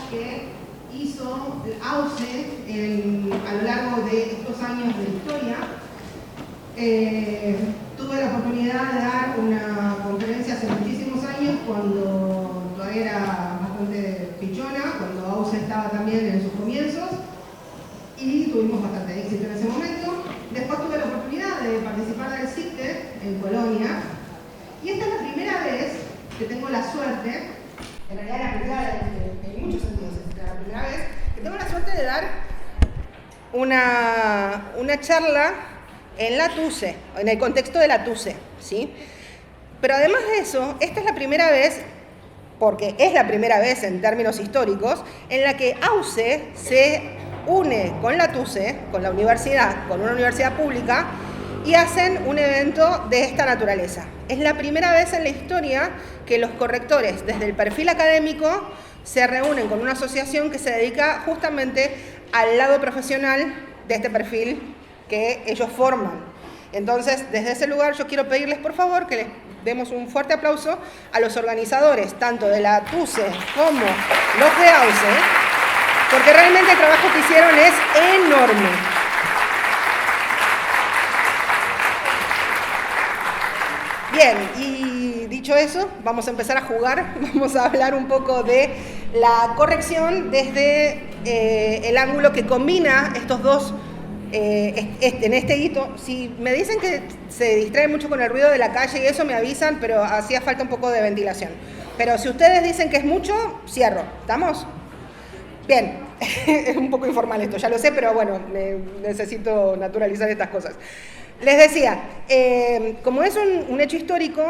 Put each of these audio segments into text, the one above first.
que hizo AUCE a lo largo de estos años de historia. Tuve la oportunidad de dar una conferencia hace muchísimos años, cuando todavía era bastante pichona, cuando AUCE estaba también en sus comienzos, y tuvimos bastante éxito en ese momento. Después tuve la oportunidad de participar del CICTE en Colonia, y esta es la primera vez que tengo la suerte, en realidad la primera vez, en muchos sentidos, es la primera vez que tengo la suerte de dar una charla en la TUCE, en el contexto de la TUCE, ¿sí? Pero además de eso, esta es la primera vez, porque es la primera vez en términos históricos, en la que AUCE se une con la TUCE, con la universidad, con una universidad pública, y hacen un evento de esta naturaleza. Es la primera vez en la historia que los correctores, desde el perfil académico, se reúnen con una asociación que se dedica justamente al lado profesional de este perfil que ellos forman. Entonces, desde ese lugar yo quiero pedirles, por favor, que les demos un fuerte aplauso a los organizadores, tanto de la TUCE como los de AUCE, porque realmente el trabajo que hicieron es enorme. Bien, y dicho eso, vamos a empezar a jugar, vamos a hablar un poco de la corrección desde el ángulo que combina estos dos, en este hito. Si me dicen que se distrae mucho con el ruido de la calle y eso, me avisan, pero hacía falta un poco de ventilación. Pero si ustedes dicen que es mucho, cierro. ¿Estamos? Bien, es un poco informal esto, ya lo sé, pero bueno, necesito naturalizar estas cosas. Les decía, como es un hecho histórico,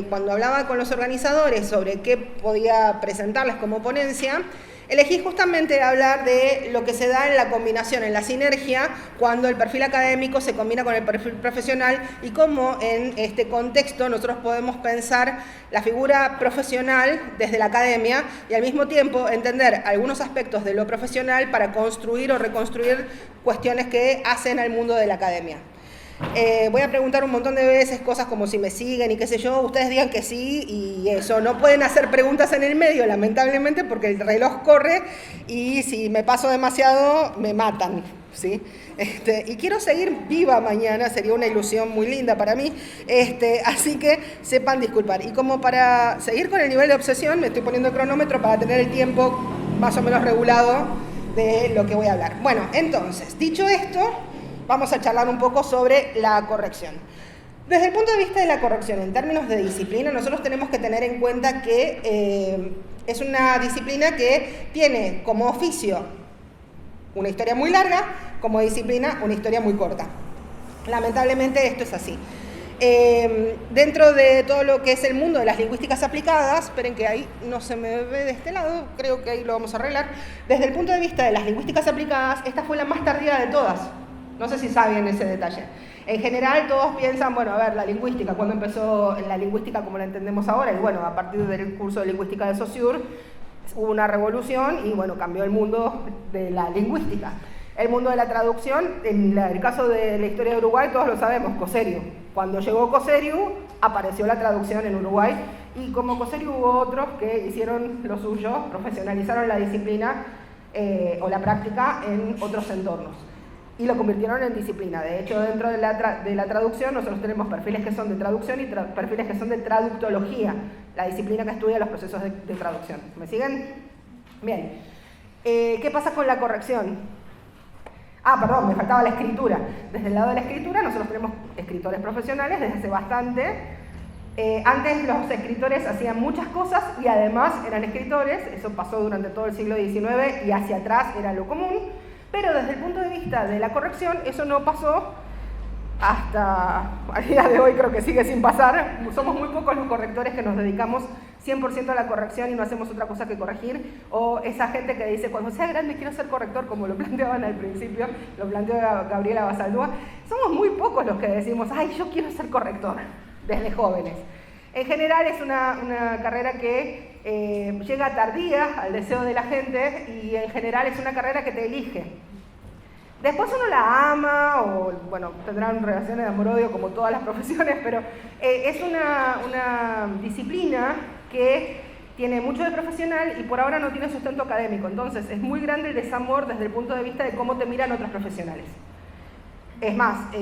cuando hablaba con los organizadores sobre qué podía presentarles como ponencia, elegí justamente hablar de lo que se da en la combinación, en la sinergia, cuando el perfil académico se combina con el perfil profesional, y cómo en este contexto nosotros podemos pensar la figura profesional desde la academia y al mismo tiempo entender algunos aspectos de lo profesional para construir o reconstruir cuestiones que hacen al mundo de la academia. Voy a preguntar un montón de veces cosas como si me siguen y qué sé yo, ustedes digan que sí y eso, no pueden hacer preguntas en el medio, lamentablemente, porque el reloj corre y si me paso demasiado me matan, ¿sí? Y quiero seguir viva mañana, sería una ilusión muy linda para mí, así que sepan disculpar. Y como para seguir con el nivel de obsesión, me estoy poniendo el cronómetro para tener el tiempo más o menos regulado de lo que voy a hablar. Bueno, entonces, dicho esto, vamos a charlar un poco sobre la corrección. Desde el punto de vista de la corrección, en términos de disciplina, nosotros tenemos que tener en cuenta que es una disciplina que tiene como oficio una historia muy larga, como disciplina una historia muy corta. Lamentablemente esto es así. Dentro de todo lo que es el mundo de las lingüísticas aplicadas, esperen que ahí no se me ve de este lado, creo que ahí lo vamos a arreglar. Desde el punto de vista de las lingüísticas aplicadas, esta fue la más tardía de todas. No sé si saben ese detalle. En general todos piensan, bueno, a ver, la lingüística, ¿cuándo empezó la lingüística como la entendemos ahora? Y bueno, a partir del curso de lingüística de Saussure hubo una revolución y bueno, cambió el mundo de la lingüística. El mundo de la traducción, en el caso de la historia de Uruguay, todos lo sabemos, Cosseriu. Cuando llegó Cosseriu, apareció la traducción en Uruguay y como Cosseriu hubo otros que hicieron lo suyo, profesionalizaron la disciplina o la práctica en otros entornos y lo convirtieron en disciplina. De hecho, dentro de la traducción nosotros tenemos perfiles que son de traducción y perfiles que son de traductología, la disciplina que estudia los procesos de traducción. ¿Me siguen? Bien. ¿Qué pasa con la corrección? Perdón, me faltaba la escritura. Desde el lado de la escritura nosotros tenemos escritores profesionales desde hace bastante. Antes los escritores hacían muchas cosas y además eran escritores, eso pasó durante todo el siglo XIX y hacia atrás era lo común. Pero desde el punto de vista de la corrección, eso no pasó hasta al día de hoy, creo que sigue sin pasar. Somos muy pocos los correctores que nos dedicamos 100% a la corrección y no hacemos otra cosa que corregir. O esa gente que dice, cuando sea grande quiero ser corrector, como lo planteaban al principio, lo planteó Gabriela Basaldúa. Somos muy pocos los que decimos, ay, yo quiero ser corrector, desde jóvenes. En general es una carrera que llega tardía al deseo de la gente y en general es una carrera que te elige. Después uno la ama o, bueno, tendrán relaciones de amor-odio como todas las profesiones, pero es una disciplina que tiene mucho de profesional y por ahora no tiene sustento académico. Entonces, es muy grande el desamor desde el punto de vista de cómo te miran otros profesionales. Es más,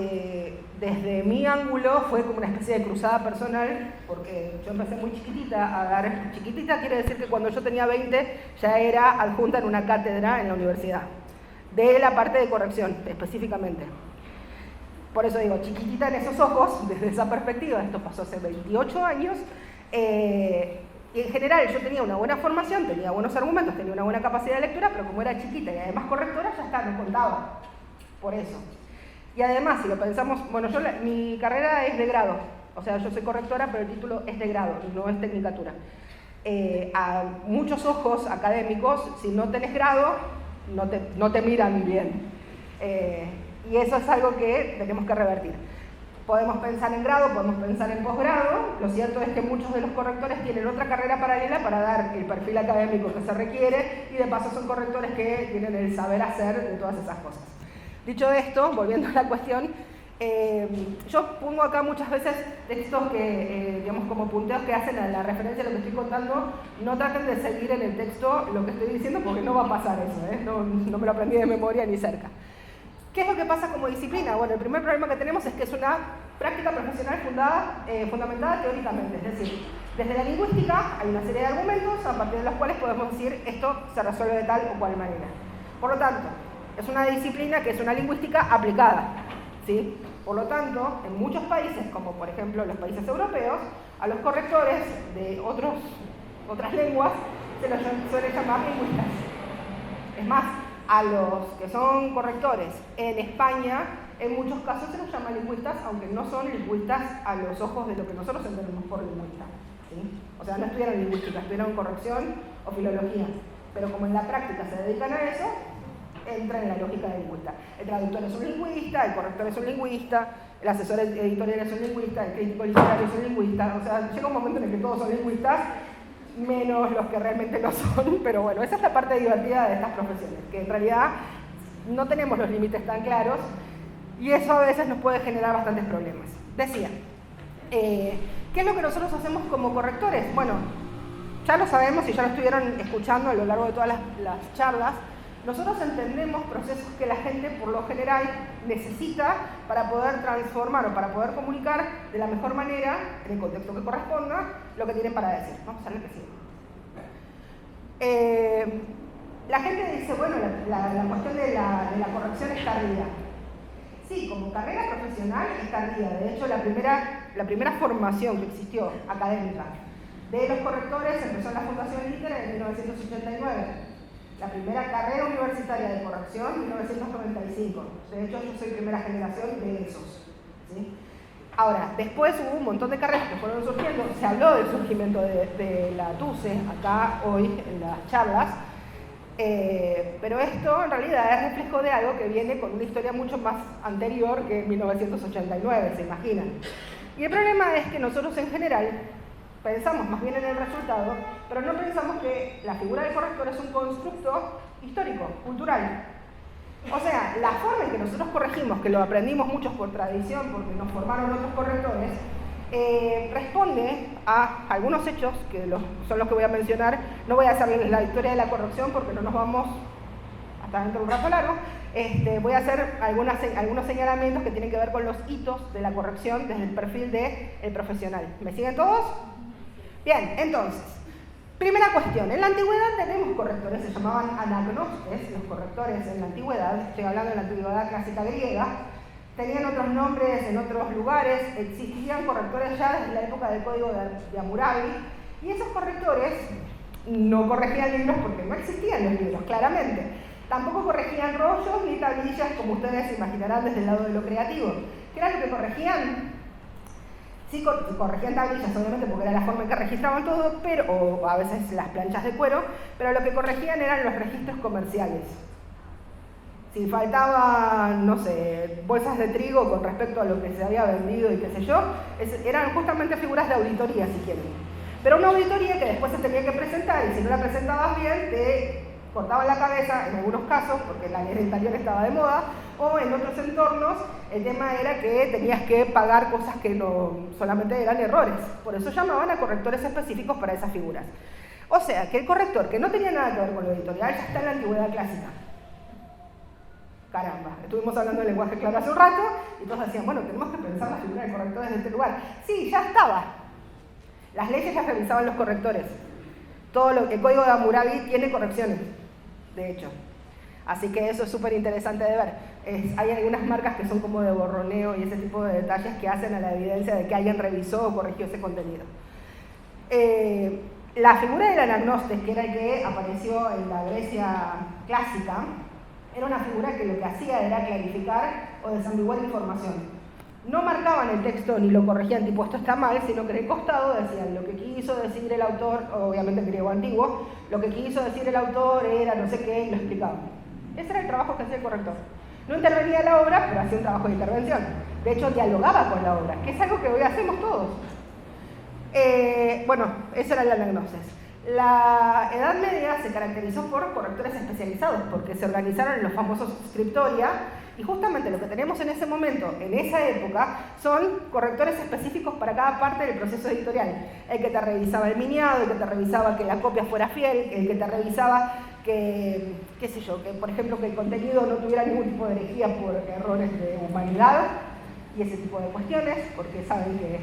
desde mi ángulo fue como una especie de cruzada personal, porque yo empecé muy chiquitita a dar... Chiquitita quiere decir que cuando yo tenía 20 ya era adjunta en una cátedra en la universidad, de la parte de corrección, específicamente. Por eso digo, chiquitita en esos ojos, desde esa perspectiva, esto pasó hace 28 años, y en general yo tenía una buena formación, tenía buenos argumentos, tenía una buena capacidad de lectura, pero como era chiquita y además correctora, ya está, no contaba. Por eso. Y además, si lo pensamos, bueno, mi carrera es de grado, o sea, yo soy correctora, pero el título es de grado, no es tecnicatura. A muchos ojos académicos, si no tenés grado, no te miran bien. Y eso es algo que tenemos que revertir. Podemos pensar en grado, podemos pensar en posgrado. Lo cierto es que muchos de los correctores tienen otra carrera paralela para dar el perfil académico que se requiere y de paso son correctores que tienen el saber hacer de todas esas cosas. Dicho esto, volviendo a la cuestión, yo pongo acá muchas veces textos que, digamos, como punteos que hacen a la referencia de lo que estoy contando. No traten de seguir en el texto lo que estoy diciendo porque no va a pasar eso, no me lo aprendí de memoria ni cerca. ¿Qué es lo que pasa como disciplina? Bueno, el primer problema que tenemos es que es una práctica profesional fundamentada teóricamente, es decir, desde la lingüística hay una serie de argumentos a partir de los cuales podemos decir esto se resuelve de tal o cual manera. Por lo tanto, es una disciplina que es una lingüística aplicada, ¿sí? Por lo tanto, en muchos países, como por ejemplo los países europeos, a los correctores de otras lenguas se los suele llamar lingüistas. Es más, a los que son correctores en España, en muchos casos se los llama lingüistas, aunque no son lingüistas a los ojos de lo que nosotros entendemos por lingüista, ¿sí? O sea, no estudiaron lingüística, estudiaron corrección o filología, pero como en la práctica se dedican a eso, entra en la lógica de lingüista. El traductor es un lingüista, el corrector es un lingüista, el asesor editorial es un lingüista, el crítico literario es un lingüista. O sea, llega un momento en el que todos son lingüistas, menos los que realmente no son, pero bueno, esa es la parte divertida de estas profesiones, que en realidad no tenemos los límites tan claros y eso a veces nos puede generar bastantes problemas. Decía, ¿qué es lo que nosotros hacemos como correctores? Bueno, ya lo sabemos y ya lo estuvieron escuchando a lo largo de todas las charlas. Nosotros entendemos procesos que la gente por lo general necesita para poder transformar o para poder comunicar de la mejor manera, en el contexto que corresponda, lo que tienen para decir. Vamos a ver qué sigue. La gente dice, bueno, la cuestión de la corrección es tardía. Sí, como carrera profesional es tardía. De hecho, la primera formación que existió académica de los correctores empezó en la Fundación ITER en 1989. La primera carrera universitaria de corrección en 1995. De hecho, yo soy primera generación de esos, ¿sí? Ahora, después hubo un montón de carreras que fueron surgiendo. Se habló del surgimiento de la TUCE acá hoy en las charlas, pero esto en realidad es reflejo de algo que viene con una historia mucho más anterior que 1989, ¿se imaginan? Y el problema es que nosotros en general pensamos más bien en el resultado, pero no pensamos que la figura del corrector es un constructo histórico, cultural. O sea, la forma en que nosotros corregimos, que lo aprendimos muchos por tradición, porque nos formaron otros correctores, responde a algunos hechos, que son los que voy a mencionar. No voy a hacerles la historia de la corrección porque no nos vamos hasta dentro de un rato largo. Voy a hacer algunos señalamientos que tienen que ver con los hitos de la corrección desde el perfil del profesional. ¿Me siguen todos? Bien, entonces, primera cuestión. En la antigüedad tenemos correctores, se llamaban anagnostes, los correctores en la antigüedad, estoy hablando de la antigüedad clásica griega, tenían otros nombres en otros lugares, existían correctores ya desde la época del código de Hammurabi, y esos correctores no corregían libros porque no existían los libros, claramente. Tampoco corregían rollos ni tablillas, como ustedes se imaginarán desde el lado de lo creativo. ¿Qué era lo que corregían? Sí, corregían tablillas, obviamente, porque era la forma en que registraban todo, o a veces las planchas de cuero, pero lo que corregían eran los registros comerciales. Si faltaban, no sé, bolsas de trigo con respecto a lo que se había vendido y qué sé yo, eran justamente figuras de auditoría, si quieren. Pero una auditoría que después se tenía que presentar, y si no la presentabas bien, te cortaban la cabeza, en algunos casos, porque la ley del talión estaba de moda, o en otros entornos el tema era que tenías que pagar cosas que no solamente eran errores. Por eso llamaban a correctores específicos para esas figuras. O sea, que el corrector, que no tenía nada que ver con lo editorial, ya está en la antigüedad clásica. Caramba, estuvimos hablando del lenguaje claro hace un rato y todos decían, bueno, tenemos que pensar la figura del corrector desde este lugar. Sí, ya estaba. Las leyes ya revisaban los correctores. El código de Hammurabi tiene correcciones, de hecho. Así que eso es súper interesante de ver. Hay algunas marcas que son como de borroneo y ese tipo de detalles que hacen a la evidencia de que alguien revisó o corrigió ese contenido. La figura del anagnostes, que era el que apareció en la Grecia clásica, era una figura que lo que hacía era clarificar o desambiguar información. No marcaban el texto ni lo corregían tipo esto está mal, sino que en el costado decían lo que quiso decir el autor, obviamente en griego antiguo, lo que quiso decir el autor era no sé qué, y lo explicaban. Ese era el trabajo que hacía el corrector. No intervenía en la obra, pero hacía un trabajo de intervención. De hecho, dialogaba con la obra, que es algo que hoy hacemos todos. Bueno, eso era el anagnosis. La Edad Media se caracterizó por correctores especializados, porque se organizaron en los famosos scriptoria, y justamente lo que tenemos en ese momento, en esa época, son correctores específicos para cada parte del proceso editorial. El que te revisaba el miniado, el que te revisaba que la copia fuera fiel, el que te revisaba que, qué sé yo, que por ejemplo que el contenido no tuviera ningún tipo de herejía por errores de humanidad y ese tipo de cuestiones, porque saben que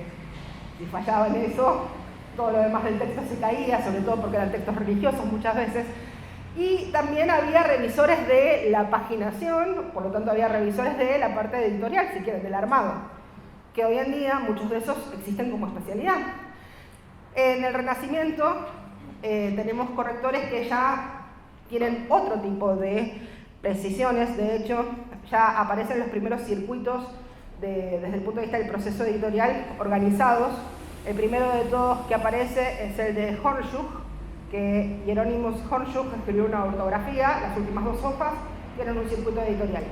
si fallaba en eso, todo lo demás del texto se caía, sobre todo porque eran textos religiosos muchas veces. Y también había revisores de la paginación, por lo tanto había revisores de la parte editorial, si quieren, del armado, que hoy en día muchos de esos existen como especialidad. En el Renacimiento tenemos correctores que ya tienen otro tipo de precisiones, de hecho ya aparecen los primeros circuitos desde el punto de vista del proceso editorial organizados. El primero de todos que aparece es el de Hornschuk, que Hieronymus Hornschuk escribió una ortografía, las últimas dos hojas tienen un circuito editorial.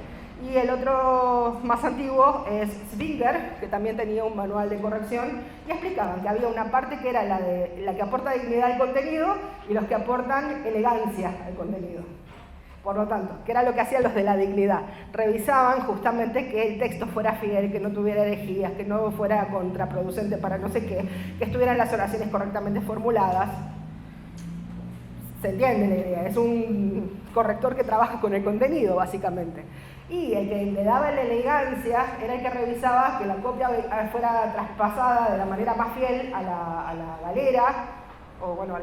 Y el otro más antiguo es Zwinger, que también tenía un manual de corrección, y explicaban que había una parte que era la que aporta dignidad al contenido y los que aportan elegancia al contenido. Por lo tanto, ¿qué era lo que hacían los de la dignidad? Revisaban justamente que el texto fuera fiel, que no tuviera herejías, que no fuera contraproducente para no sé qué, que estuvieran las oraciones correctamente formuladas. ¿Se entiende la idea? Es un corrector que trabaja con el contenido, básicamente. Y el que le daba la elegancia era el que revisaba que la copia fuera traspasada de la manera más fiel a la galera, o bueno, a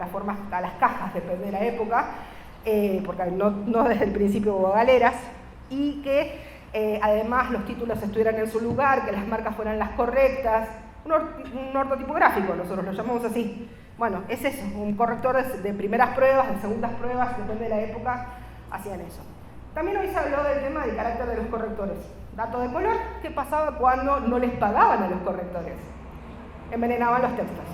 las cajas, depende de la época, porque no desde el principio hubo galeras, y que además los títulos estuvieran en su lugar, que las marcas fueran las correctas, un ortotipográfico, nosotros lo llamamos así. Bueno, es eso, un corrector de primeras pruebas, de segundas pruebas, depende de la época, hacían eso. También hoy se habló del tema del carácter de los correctores. Dato de color, ¿qué pasaba cuando no les pagaban a los correctores? Envenenaban los textos.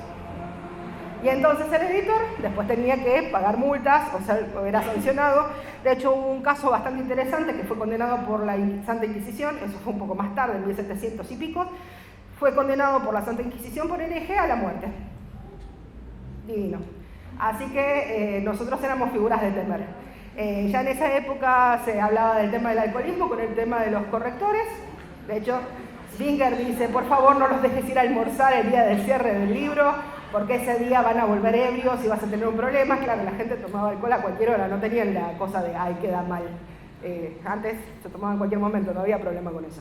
Y entonces el editor después tenía que pagar multas, o sea, era sancionado. De hecho, hubo un caso bastante interesante que fue condenado por la Santa Inquisición, eso fue un poco más tarde, en 1700 y pico, fue condenado por la Santa Inquisición por hereje a la muerte. Divino. Así que nosotros éramos figuras de temer. Ya en esa época se hablaba del tema del alcoholismo con el tema de los correctores. De hecho, Zwinger dice, por favor no los dejes ir a almorzar el día del cierre del libro, porque ese día van a volver ebrios y vas a tener un problema. Claro, la gente tomaba alcohol a cualquier hora, no tenían la cosa de, ay, queda mal. Antes se tomaba en cualquier momento, no había problema con eso.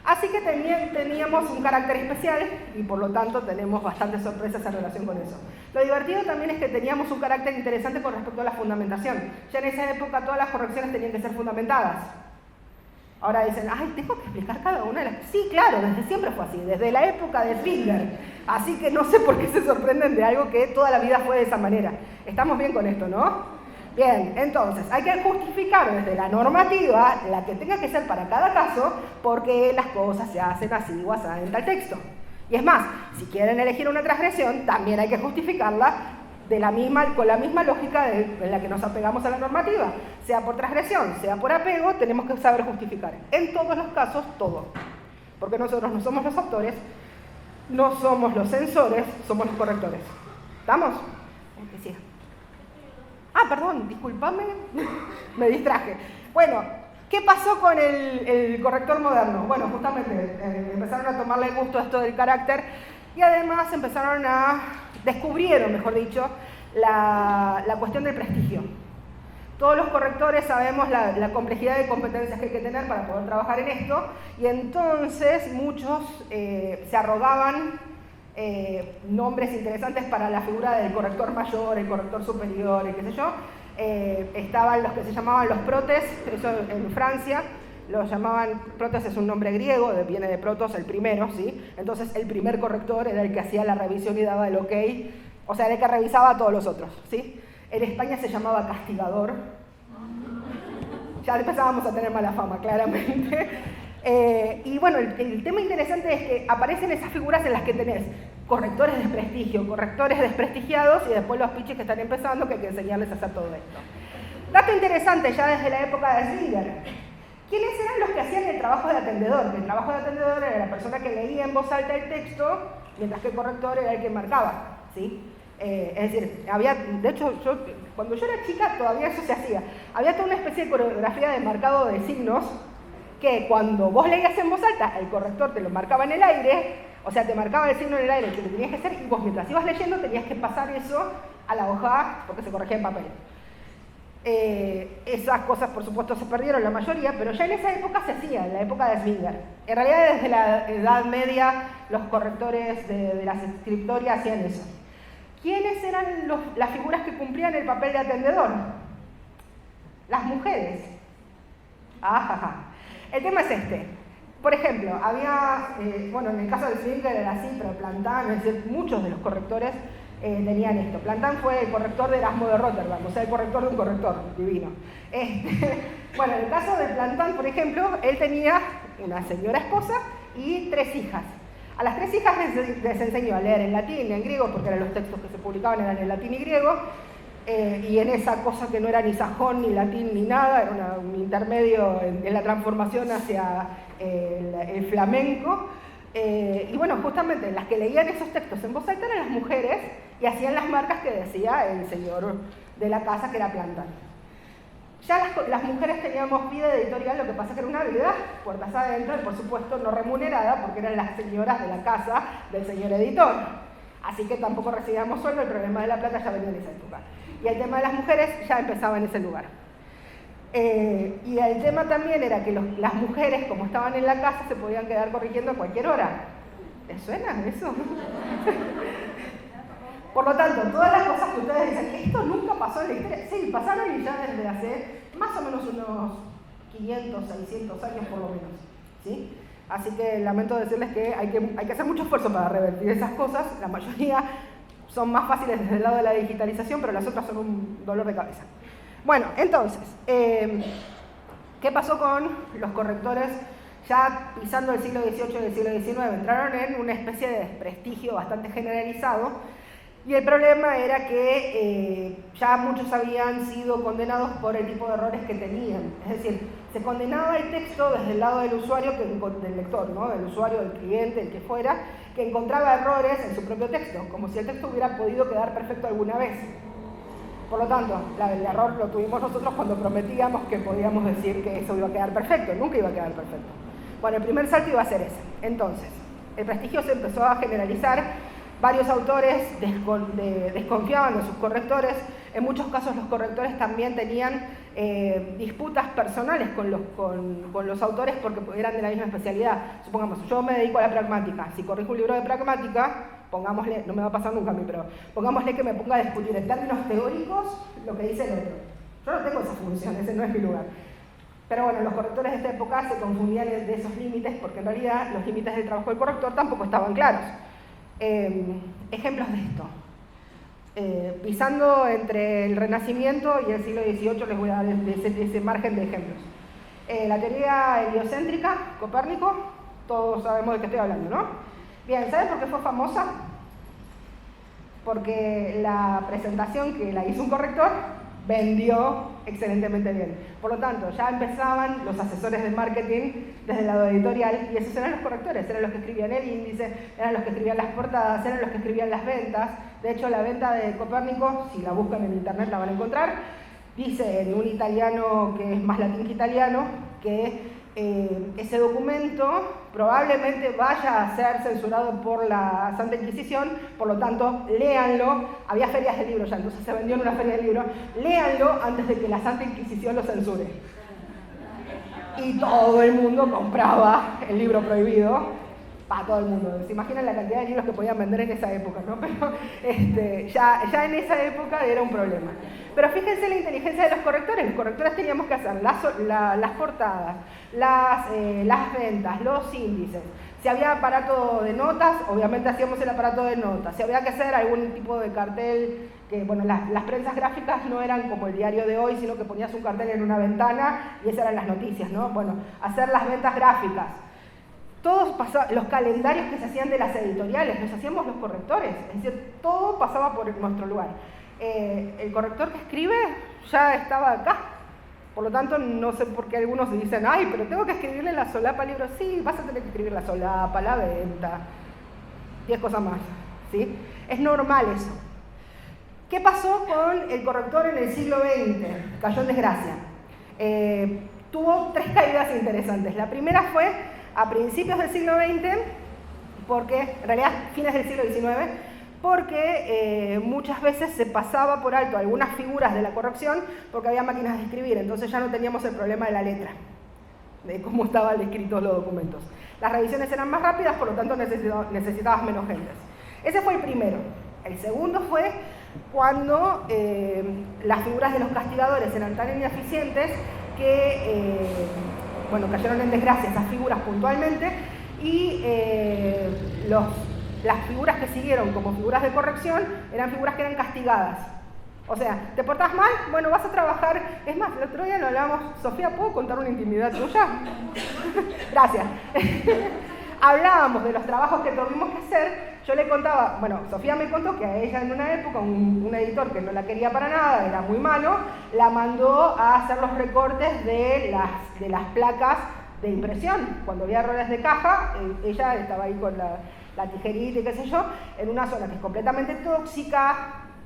Así que teníamos un carácter especial y por lo tanto tenemos bastantes sorpresas en relación con eso. Lo divertido también es que teníamos un carácter interesante con respecto a la fundamentación. Ya en esa época todas las correcciones tenían que ser fundamentadas. Ahora dicen, ay, ¿tengo que explicar cada una de las...? Sí, claro, desde siempre fue así, desde la época de Zwinger. Así que no sé por qué se sorprenden de algo que toda la vida fue de esa manera. Estamos bien con esto, ¿no? Bien, entonces, hay que justificar desde la normativa la que tenga que ser para cada caso porque las cosas se hacen así o así en tal texto. Y es más, si quieren elegir una transgresión, también hay que justificarla con la misma lógica en la que nos apegamos a la normativa. Sea por transgresión, sea por apego, tenemos que saber justificar. En todos los casos, todo. Porque nosotros no somos los autores, no somos los censores, somos los correctores. ¿Estamos? Que sí. Ah, perdón, discúlpame, me distraje. Bueno, ¿qué pasó con el corrector moderno? Bueno, justamente empezaron a tomarle gusto a esto del carácter y además descubrieron, mejor dicho, la cuestión del prestigio. Todos los correctores sabemos la complejidad de competencias que hay que tener para poder trabajar en esto, y entonces muchos se arrogaban nombres interesantes para la figura del corrector mayor, el corrector superior, y qué sé yo. Estaban los que se llamaban los protes, eso en Francia, los llamaban, protes es un nombre griego, viene de protos, el primero, ¿sí? Entonces el primer corrector era el que hacía la revisión y daba el ok, o sea, era el que revisaba a todos los otros, ¿sí? En España se llamaba castigador, ya empezábamos a tener mala fama, claramente. Y bueno, el tema interesante es que aparecen esas figuras en las que tenés correctores de prestigio, correctores desprestigiados y después los pichis que están empezando que hay que enseñarles a hacer todo esto. Dato interesante ya desde la época de Swinger. ¿Quiénes eran los que hacían el trabajo de atendedor? Que el trabajo de atendedor era la persona que leía en voz alta el texto, mientras que el corrector era el que marcaba, ¿sí? Es decir, de hecho, cuando yo era chica todavía eso se hacía. Había toda una especie de coreografía de marcado de signos que cuando vos leías en voz alta, el corrector te lo marcaba en el aire, o sea, te marcaba el signo en el aire que lo tenías que hacer, y vos mientras ibas leyendo tenías que pasar eso a la hoja porque se corregía en papel. Esas cosas, por supuesto, se perdieron la mayoría, pero ya en esa época se hacía, en la época de Swinger. En realidad, desde la Edad Media, los correctores de las escritorias hacían eso. ¿Quiénes eran las figuras que cumplían el papel de atendedor? Las mujeres. Ajaja. El tema es este. Por ejemplo, había, bueno, en el caso de Swinger era así, pero Plantin, es decir, muchos de los correctores tenían esto. Plantin fue el corrector de Erasmo de Rotterdam, o sea, el corrector de un corrector, divino. Bueno, en el caso de Plantin, por ejemplo, él tenía una señora esposa y 3 hijas. A las 3 hijas les enseñó a leer en latín y en griego, porque eran los textos que se publicaban eran en latín y griego, y en esa cosa que no era ni sajón, ni latín, ni nada, era un intermedio en la transformación hacia el flamenco. Y bueno, justamente las que leían esos textos en voz alta eran las mujeres y hacían las marcas que decía el señor de la casa, que era Plantin. Ya las mujeres teníamos vida editorial, lo que pasa que era una vida puertas adentro y por supuesto no remunerada porque eran las señoras de la casa del señor editor. Así que tampoco recibíamos sueldo, el problema de la plata ya venía en esa época. Y el tema de las mujeres ya empezaba en ese lugar. Y el tema también era que las mujeres, como estaban en la casa, se podían quedar corrigiendo a cualquier hora. ¿Les suena eso? Por lo tanto, todas las cosas que ustedes dicen, esto nunca pasó en la historia, sí, pasaron y ya desde hace más o menos unos 500, 600 años por lo menos, ¿sí? Así que lamento decirles que hay que hacer mucho esfuerzo para revertir esas cosas. La mayoría son más fáciles desde el lado de la digitalización, pero las otras son un dolor de cabeza. Bueno, entonces, ¿qué pasó con los correctores? Ya pisando el siglo XVIII y el siglo XIX, entraron en una especie de desprestigio bastante generalizado. Y el problema era que ya muchos habían sido condenados por el tipo de errores que tenían. Es decir, se condenaba el texto desde el lado del usuario, del lector, ¿no? Del usuario, del cliente, el que fuera, que encontraba errores en su propio texto, como si el texto hubiera podido quedar perfecto alguna vez. Por lo tanto, el error lo tuvimos nosotros cuando prometíamos que podíamos decir que eso iba a quedar perfecto. Nunca iba a quedar perfecto. Bueno, el primer salto iba a ser ese. Entonces, el prestigio se empezó a generalizar. Varios autores desconfiaban de sus correctores. En muchos casos los correctores también tenían disputas personales con los autores porque eran de la misma especialidad. Supongamos, yo me dedico a la pragmática. Si corrijo un libro de pragmática, pongámosle, no me va a pasar nunca a mí, pero pongámosle que me ponga a discutir en términos teóricos lo que dice el otro. Yo no tengo esa función, ese no es mi lugar. Pero bueno, los correctores de esta época se confundían de esos límites porque en realidad los límites del trabajo del corrector tampoco estaban claros. Ejemplos de esto. Pisando entre el Renacimiento y el siglo XVIII les voy a dar ese margen de ejemplos. La teoría heliocéntrica, Copérnico, todos sabemos de qué estoy hablando, ¿no? Bien, ¿saben por qué fue famosa? Porque la presentación que la hizo un corrector vendió excelentemente bien. Por lo tanto, ya empezaban los asesores de marketing desde el lado editorial y esos eran los correctores, eran los que escribían el índice, eran los que escribían las portadas, eran los que escribían las ventas. De hecho, la venta de Copérnico, si la buscan en internet la van a encontrar, dice en un italiano que es más latín que italiano, que ese documento probablemente vaya a ser censurado por la Santa Inquisición, por lo tanto, léanlo. Había ferias de libros ya, entonces se vendió en una feria de libros. Léanlo antes de que la Santa Inquisición lo censure. Y todo el mundo compraba el libro prohibido. Para todo el mundo. ¿Se imaginan la cantidad de libros que podían vender en esa época, no? Pero ya en esa época era un problema. Pero fíjense la inteligencia de los correctores. Los correctores teníamos que hacer las portadas, las ventas, los índices. Si había aparato de notas, obviamente hacíamos el aparato de notas. Si había que hacer algún tipo de cartel, que bueno, las prensas gráficas no eran como el diario de hoy, sino que ponías un cartel en una ventana y esas eran las noticias, ¿no? Bueno, hacer las ventas gráficas. Todos los calendarios que se hacían de las editoriales, los hacíamos los correctores, es decir, todo pasaba por nuestro lugar. El corrector que escribe ya estaba acá, por lo tanto no sé por qué algunos dicen, ay, pero tengo que escribirle la solapa al libro. Sí, vas a tener que escribir la solapa, la venta, 10 cosas más, ¿sí? Es normal eso. ¿Qué pasó con el corrector en el siglo XX? Cayó en desgracia. Tuvo 3 caídas interesantes. La primera fue a principios del siglo XX, porque, en realidad, fines del siglo XIX, porque muchas veces se pasaba por alto algunas figuras de la corrección porque había máquinas de escribir, entonces ya no teníamos el problema de la letra, de cómo estaban escritos los documentos. Las revisiones eran más rápidas, por lo tanto necesitabas menos gentes. Ese fue el primero. El segundo fue cuando las figuras de los castigadores eran tan ineficientes que bueno, cayeron en desgracia esas figuras puntualmente y las figuras que siguieron como figuras de corrección eran figuras que eran castigadas. O sea, ¿te portás mal? Bueno, vas a trabajar. Es más, el otro día lo hablamos. Sofía, ¿puedo contar una intimidad tuya? Gracias. Hablábamos de los trabajos que tuvimos que hacer. Yo le contaba, bueno, Sofía me contó que a ella en una época un editor que no la quería para nada, era muy malo, la mandó a hacer los recortes de las placas de impresión. Cuando había errores de caja, ella estaba ahí con la tijerita y qué sé yo, en una zona que es completamente tóxica,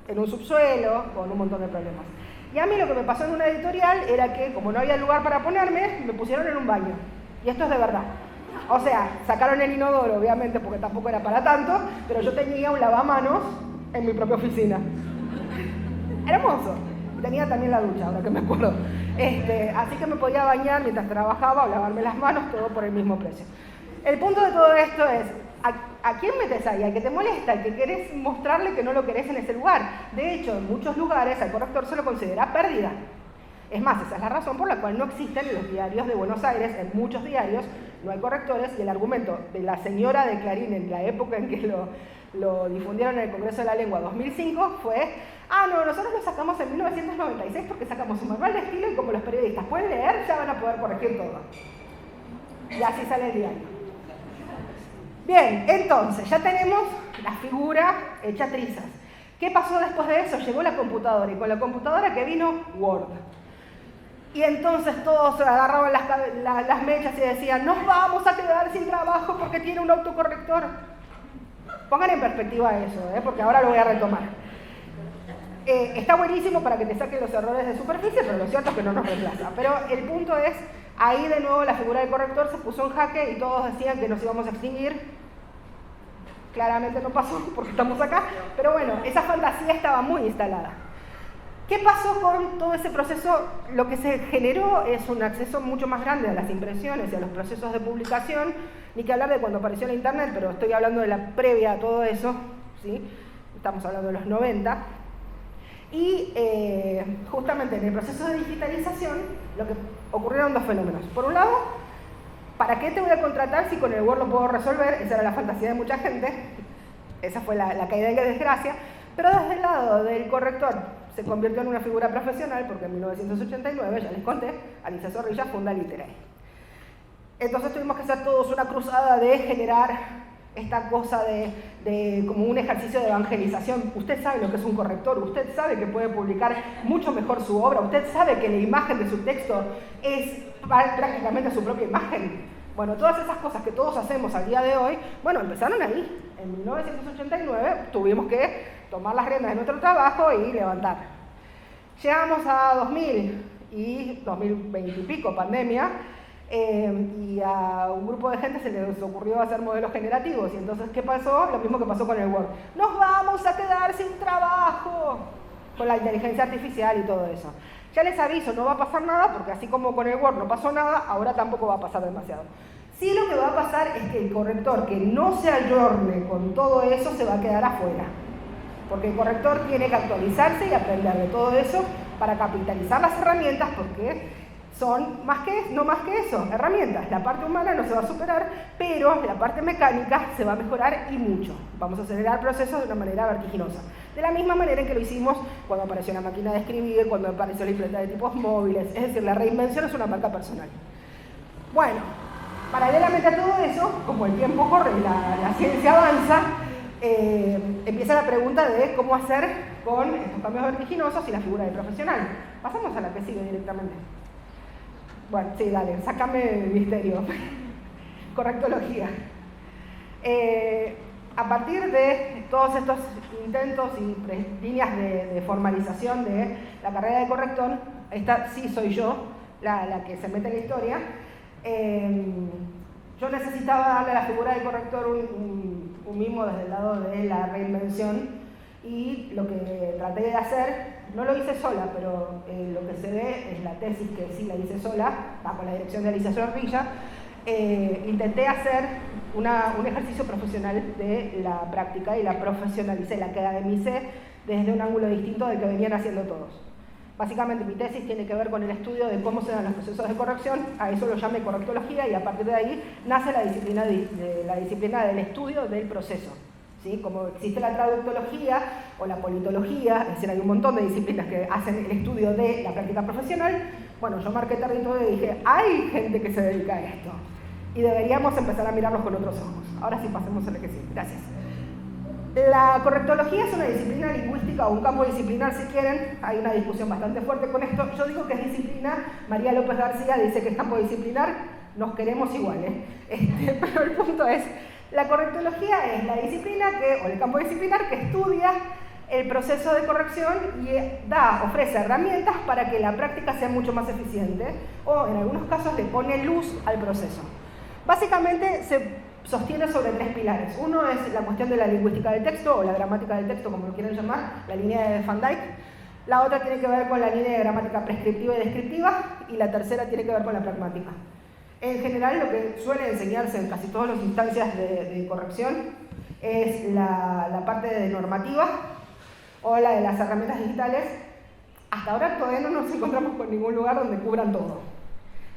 en un subsuelo, con un montón de problemas. Y a mí lo que me pasó en una editorial era que, como no había lugar para ponerme, me pusieron en un baño. Y esto es de verdad. O sea, sacaron el inodoro, obviamente, porque tampoco era para tanto, pero yo tenía un lavamanos en mi propia oficina. Hermoso. Tenía también la ducha, ahora que me acuerdo. Así que me podía bañar mientras trabajaba o lavarme las manos, todo por el mismo precio. El punto de todo esto es, ¿a quién metes ahí? ¿Al que te molesta? ¿Al que querés mostrarle que no lo querés en ese lugar? De hecho, en muchos lugares al corrector se lo considera pérdida. Es más, esa es la razón por la cual no existen en los diarios de Buenos Aires, en muchos diarios no hay correctores, y el argumento de la señora de Clarín en la época en que lo difundieron en el Congreso de la Lengua 2005 fue, no, nosotros lo sacamos en 1996 porque sacamos un manual de estilo y como los periodistas pueden leer, ya van a poder corregir todo. Y así sale el diario. Bien, entonces, ya tenemos la figura hecha trizas. ¿Qué pasó después de eso? Llegó la computadora, y con la computadora que vino Word. Y entonces todos se agarraban las mechas y decían, nos vamos a quedar sin trabajo porque tiene un autocorrector. Pongan en perspectiva eso, porque ahora lo voy a retomar. Está buenísimo para que te saquen los errores de superficie, pero lo cierto es que no nos reemplaza. Pero el punto es, ahí de nuevo la figura del corrector se puso en jaque y todos decían que nos íbamos a extinguir. Claramente no pasó porque estamos acá, pero bueno, esa fantasía estaba muy instalada. ¿Qué pasó con todo ese proceso? Lo que se generó es un acceso mucho más grande a las impresiones y a los procesos de publicación, ni que hablar de cuando apareció la internet, pero estoy hablando de la previa a todo eso, ¿sí? Estamos hablando de los 90. Y justamente en el proceso de digitalización lo que ocurrieron dos fenómenos. Por un lado, ¿para qué te voy a contratar si con el Word lo puedo resolver? Esa era la fantasía de mucha gente, esa fue la caída en desgracia, pero desde el lado del corrector se convirtió en una figura profesional porque en 1989, ya les conté, Alicia Zorrilla funda Literae. Entonces tuvimos que hacer todos una cruzada de generar esta cosa de como un ejercicio de evangelización. Usted sabe lo que es un corrector, usted sabe que puede publicar mucho mejor su obra, usted sabe que la imagen de su texto es prácticamente su propia imagen. Bueno, todas esas cosas que todos hacemos al día de hoy, bueno, empezaron ahí. En 1989 tuvimos que tomar las riendas de nuestro trabajo y levantar. Llegamos a 2000 y 2020 y pico, pandemia, y a un grupo de gente se les ocurrió hacer modelos generativos. Y entonces, ¿qué pasó? Lo mismo que pasó con el Word. ¡Nos vamos a quedar sin trabajo! Con la inteligencia artificial y todo eso. Ya les aviso, no va a pasar nada, porque así como con el Word no pasó nada, ahora tampoco va a pasar demasiado. Sí, lo que va a pasar es que el corrector que no se ayorne con todo eso se va a quedar afuera. Porque el corrector tiene que actualizarse y aprender de todo eso para capitalizar las herramientas, porque son no más que eso, herramientas. La parte humana no se va a superar, pero la parte mecánica se va a mejorar y mucho. Vamos a acelerar procesos de una manera vertiginosa. De la misma manera en que lo hicimos cuando apareció la máquina de escribir, cuando apareció la imprenta de tipos móviles. Es decir, la reinvención es una marca personal. Bueno, paralelamente a todo eso, como el tiempo corre y la ciencia avanza, empieza la pregunta de cómo hacer con estos cambios vertiginosos y la figura del profesional. Pasamos a la que sigue directamente. Bueno, sí, dale, sácame el misterio. Correctología. A partir de todos estos intentos y líneas de formalización de la carrera de corrector, esta sí soy yo, la que se mete en la historia, yo necesitaba darle a la figura del corrector un mimo desde el lado de la reinvención, y lo que traté de hacer, no lo hice sola, pero lo que se ve es la tesis que sí la hice sola, bajo la dirección de Alicia Zorrilla. Intenté hacer un ejercicio profesional de la práctica y la profesionalicé, la academicé desde un ángulo distinto del que venían haciendo todos. Básicamente mi tesis tiene que ver con el estudio de cómo se dan los procesos de corrección, a eso lo llamé correctología, y a partir de ahí nace la disciplina del estudio del proceso. ¿Sí? Como existe la traductología o la politología, es decir, hay un montón de disciplinas que hacen el estudio de la práctica profesional. Bueno, yo marqué territorio y dije, hay gente que se dedica a esto y deberíamos empezar a mirarlos con otros ojos. Ahora sí, pasemos a lo que sí. Gracias. La correctología es una disciplina lingüística o un campo disciplinar, si quieren. Hay una discusión bastante fuerte con esto. Yo digo que es disciplina. María López García dice que es campo disciplinar. Nos queremos iguales. Pero el punto es, la correctología es la disciplina o el campo disciplinar que estudia el proceso de corrección y ofrece herramientas para que la práctica sea mucho más eficiente, o en algunos casos le pone luz al proceso. Básicamente se sostiene sobre tres pilares. Uno es la cuestión de la lingüística del texto, o la gramática del texto, como lo quieran llamar, la línea de Van Dyck. La otra tiene que ver con la línea de gramática prescriptiva y descriptiva, y la tercera tiene que ver con la pragmática. En general, lo que suele enseñarse en casi todas las instancias de corrección es la parte de normativa o la de las herramientas digitales. Hasta ahora todavía no nos encontramos con ningún lugar donde cubran todo.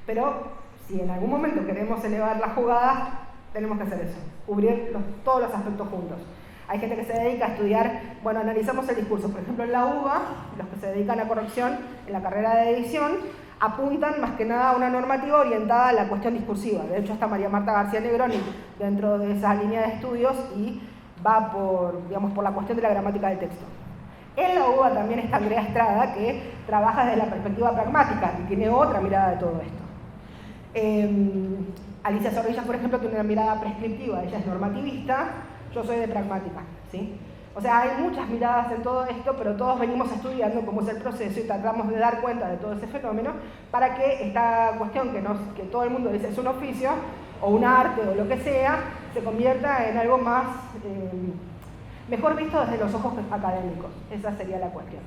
Pero si en algún momento queremos elevar la jugada, tenemos que hacer eso, cubrir todos los aspectos juntos. Hay gente que se dedica a estudiar, bueno, analizamos el discurso. Por ejemplo, en la UBA, los que se dedican a corrección en la carrera de edición, apuntan más que nada a una normativa orientada a la cuestión discursiva. De hecho, está María Marta García Negroni dentro de esa línea de estudios y va por la cuestión de la gramática del texto. En la UBA también está Andrea Estrada, que trabaja desde la perspectiva pragmática y tiene otra mirada de todo esto. Alicia Zorrilla, por ejemplo, tiene una mirada prescriptiva, ella es normativista, yo soy de pragmática, ¿sí? O sea, hay muchas miradas en todo esto, pero todos venimos estudiando cómo es el proceso y tratamos de dar cuenta de todo ese fenómeno para que esta cuestión que todo el mundo dice es un oficio o un arte o lo que sea, se convierta en algo más, mejor visto desde los ojos académicos. Esa sería la cuestión.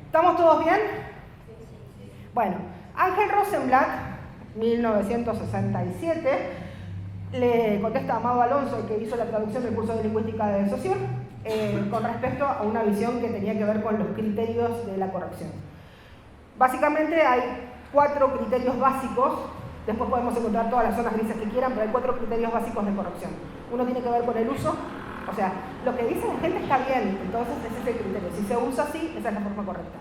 ¿Estamos todos bien? Bueno, Ángel Rosenblatt, 1967, le contesta a Amado Alonso, el que hizo la traducción del curso de lingüística de Saussure, con respecto a una visión que tenía que ver con los criterios de la corrección. Básicamente hay 4 criterios básicos, después podemos encontrar todas las zonas grises que quieran, pero hay 4 criterios básicos de corrección. Uno tiene que ver con el uso, o sea, lo que dice la gente está bien, entonces ese es el criterio. Si se usa así, esa es la forma correcta.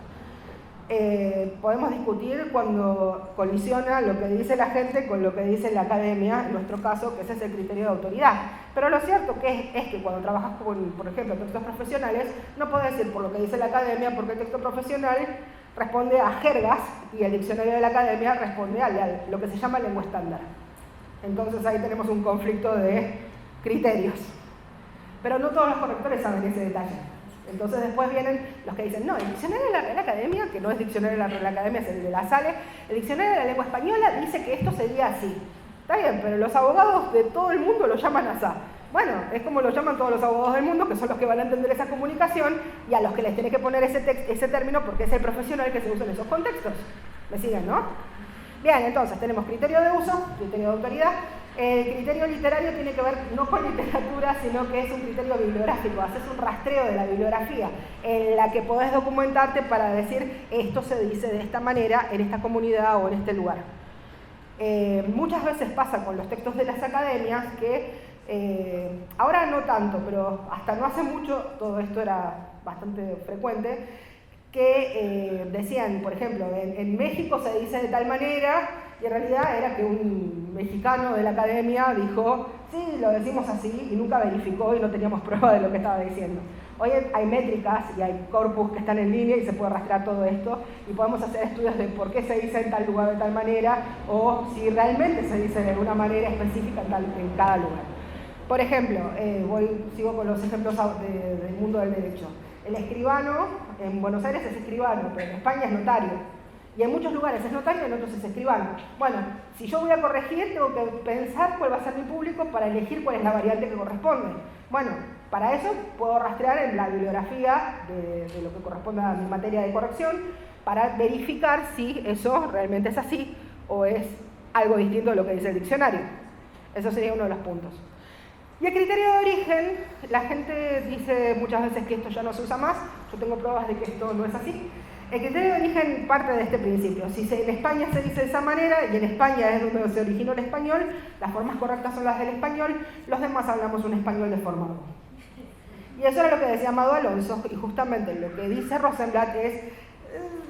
Podemos discutir cuando colisiona lo que dice la gente con lo que dice la academia, en nuestro caso, que ese es el criterio de autoridad. Pero lo cierto es que cuando trabajas con, por ejemplo, textos profesionales, no puedes decir por lo que dice la academia, porque el texto profesional responde a jergas y el diccionario de la academia responde a lo que se llama lengua estándar. Entonces ahí tenemos un conflicto de criterios. Pero no todos los correctores saben ese detalle. Entonces después vienen los que dicen, no, el diccionario de la Real Academia, que no es diccionario de la Real Academia, es el de la SALE, el diccionario de la lengua española dice que esto sería así. Está bien, pero los abogados de todo el mundo lo llaman así. Bueno, es como lo llaman todos los abogados del mundo, que son los que van a entender esa comunicación y a los que les tiene que poner ese término porque es el profesional que se usa en esos contextos. ¿Me siguen, no? Bien, entonces tenemos criterio de uso, criterio de autoridad. El criterio literario tiene que ver no con literatura, sino que es un criterio bibliográfico. Haces un rastreo de la bibliografía en la que podés documentarte para decir esto se dice de esta manera en esta comunidad o en este lugar. Muchas veces pasa con los textos de las academias que ahora no tanto, pero hasta no hace mucho todo esto era bastante frecuente, que decían, por ejemplo, en México se dice de tal manera, y en realidad era que un mexicano de la academia dijo, sí, lo decimos así, y nunca verificó y no teníamos prueba de lo que estaba diciendo. Hoy hay métricas y hay corpus que están en línea y se puede rastrear todo esto, y podemos hacer estudios de por qué se dice en tal lugar de tal manera, o si realmente se dice de una manera específica en cada lugar. Por ejemplo, sigo con los ejemplos del mundo del derecho. El escribano, en Buenos Aires es escribano, pero en España es notario. Y en muchos lugares es notario y en otros es escribano. Bueno, si yo voy a corregir, tengo que pensar cuál va a ser mi público para elegir cuál es la variante que corresponde. Bueno, para eso puedo rastrear en la bibliografía de lo que corresponde a mi materia de corrección para verificar si eso realmente es así o es algo distinto de lo que dice el diccionario. Eso sería uno de los puntos. Y el criterio de origen, la gente dice muchas veces que esto ya no se usa más, yo tengo pruebas de que esto no es así. El criterio de origen parte de este principio. Si en España se dice de esa manera, y en España es donde se originó el español, las formas correctas son las del español, los demás hablamos un español deformado. Y eso era lo que decía Amado Alonso, y justamente lo que dice Rosenblatt es,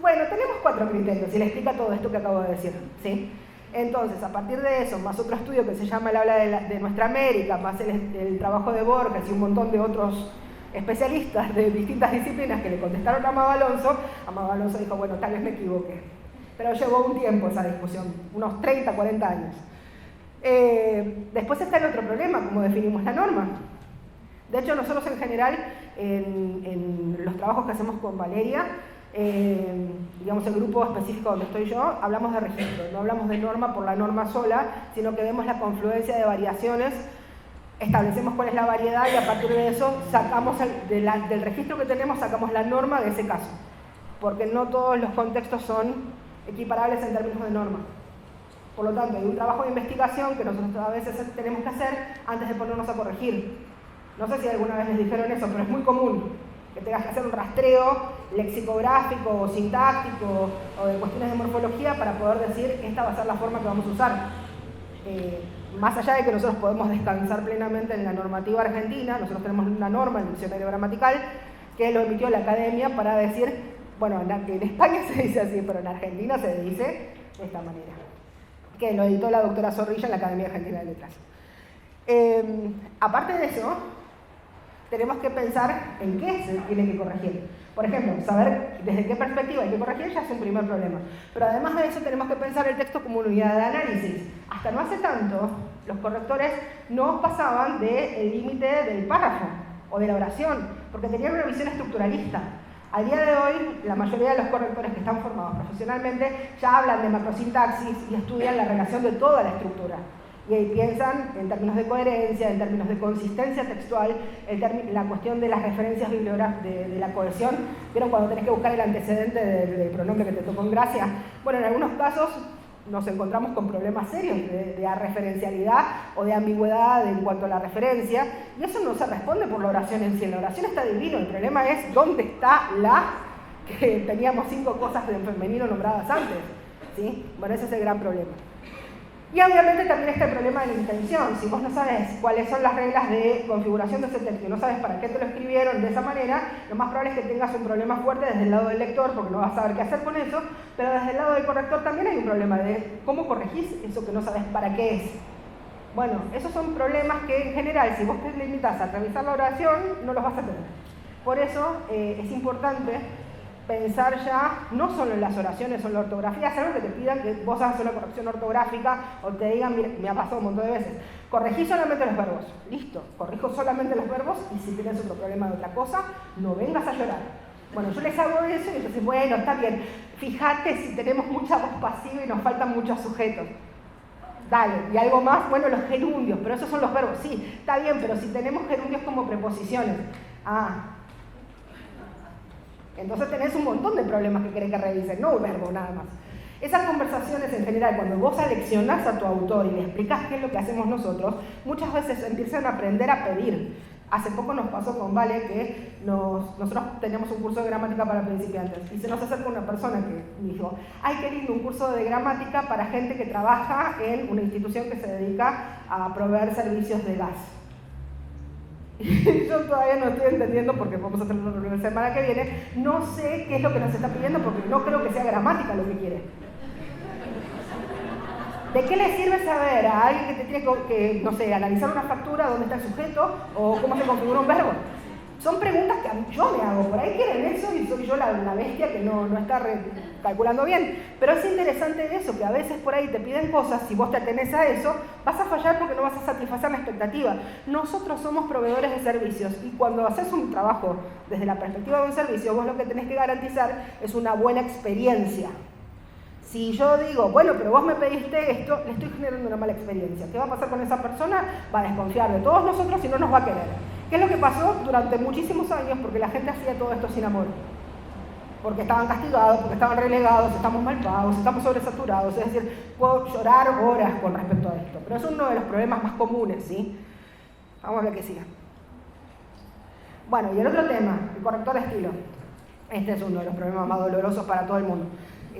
bueno, tenemos 4 criterios, y le explica todo esto que acabo de decir, ¿sí? Entonces, a partir de eso, más otro estudio que se llama El habla de nuestra América, más el trabajo de Borges y un montón de otros especialistas de distintas disciplinas que le contestaron a Amado Alonso dijo, bueno, tal vez me equivoqué. Pero llevó un tiempo esa discusión, unos 30, 40 años. Después está el otro problema, cómo definimos la norma. De hecho, nosotros en general, en los trabajos que hacemos con Valeria, digamos el grupo específico donde estoy yo, hablamos de registro, no hablamos de norma por la norma sola, sino que vemos la confluencia de variaciones, establecemos cuál es la variedad y a partir de eso sacamos del registro que tenemos sacamos la norma de ese caso, porque no todos los contextos son equiparables en términos de norma. Por lo tanto, hay un trabajo de investigación que nosotros a veces tenemos que hacer antes de ponernos a corregir. No sé si alguna vez les dijeron eso, pero es muy común que tengas que hacer un rastreo lexicográfico o sintáctico o de cuestiones de morfología para poder decir esta va a ser la forma que vamos a usar. Más allá de que nosotros podemos descansar plenamente en la normativa argentina, nosotros tenemos una norma, el diccionario gramatical, que lo emitió la academia para decir, bueno, en España se dice así, pero en Argentina se dice de esta manera, que lo editó la doctora Zorrilla en la Academia Argentina de Letras. Aparte de eso, tenemos que pensar en qué se tiene que corregir. Por ejemplo, saber desde qué perspectiva hay que corregir ya es un primer problema. Pero además de eso tenemos que pensar el texto como una unidad de análisis. Hasta no hace tanto, los correctores no pasaban del límite del párrafo o de la oración, porque tenían una visión estructuralista. Al día de hoy, la mayoría de los correctores que están formados profesionalmente ya hablan de macrosintaxis y estudian la relación de toda la estructura. Y ahí piensan en términos de coherencia, en términos de consistencia textual, la cuestión de las referencias bibliográficas, de la cohesión. ¿Vieron cuando tenés que buscar el antecedente del pronombre que te tocó en gracia? Bueno, en algunos casos nos encontramos con problemas serios de referencialidad o de ambigüedad en cuanto a la referencia, y eso no se responde por la oración en sí. La oración está divino, el problema es dónde está la que teníamos 5 cosas en femenino nombradas antes, ¿sí? Bueno, ese es el gran problema. Y obviamente también está el problema de la intención. Si vos no sabes cuáles son las reglas de configuración de ese texto y no sabes para qué te lo escribieron de esa manera, lo más probable es que tengas un problema fuerte desde el lado del lector, porque no vas a saber qué hacer con eso, pero desde el lado del corrector también hay un problema de cómo corregís eso que no sabes para qué es. Bueno, esos son problemas que en general, si vos te limitas a revisar la oración, no los vas a tener. Por eso es importante pensar ya no solo en las oraciones o en la ortografía, salvo que te pidan que vos hagas una corrección ortográfica o te digan, mira, me ha pasado un montón de veces, corregí solamente los verbos, listo, corrijo solamente los verbos y si tienes otro problema de otra cosa, no vengas a llorar. Bueno, yo les hago eso y entonces, bueno, está bien, fíjate si tenemos mucha voz pasiva y nos faltan muchos sujetos. Dale, y algo más, bueno, los gerundios, pero esos son los verbos, sí, está bien, pero si tenemos gerundios como preposiciones, entonces tenés un montón de problemas que querés que revisen, no un verbo nada más. Esas conversaciones en general, cuando vos aleccionás a tu autor y le explicás qué es lo que hacemos nosotros, muchas veces empiezan a aprender a pedir. Hace poco nos pasó con Vale que nosotros teníamos un curso de gramática para principiantes y se nos acerca una persona que dijo, ay, qué lindo, un curso de gramática para gente que trabaja en una institución que se dedica a proveer servicios de gas. Y yo todavía no estoy entendiendo, porque vamos a tener una reunión la semana que viene, no sé qué es lo que nos está pidiendo, porque no creo que sea gramática lo que quiere. ¿De qué le sirve saber a alguien que te tiene que, no sé, analizar una factura, dónde está el sujeto, o cómo se configura un verbo? Son preguntas que yo me hago, por ahí quieren eso y soy yo la bestia que no está calculando bien. Pero es interesante eso, que a veces por ahí te piden cosas, si vos te atenés a eso, vas a fallar porque no vas a satisfacer la expectativa. Nosotros somos proveedores de servicios y cuando haces un trabajo desde la perspectiva de un servicio, vos lo que tenés que garantizar es una buena experiencia. Si yo digo, bueno, pero vos me pediste esto, le estoy generando una mala experiencia. ¿Qué va a pasar con esa persona? Va a desconfiar de todos nosotros y no nos va a querer. ¿Qué es lo que pasó durante muchísimos años? Porque la gente hacía todo esto sin amor. Porque estaban castigados, porque estaban relegados, estamos mal pagos, estamos sobresaturados. Es decir, puedo llorar horas con respecto a esto. Pero es uno de los problemas más comunes, ¿sí? Vamos a ver qué siga. Bueno, y el otro tema, el corrector de estilo. Este es uno de los problemas más dolorosos para todo el mundo.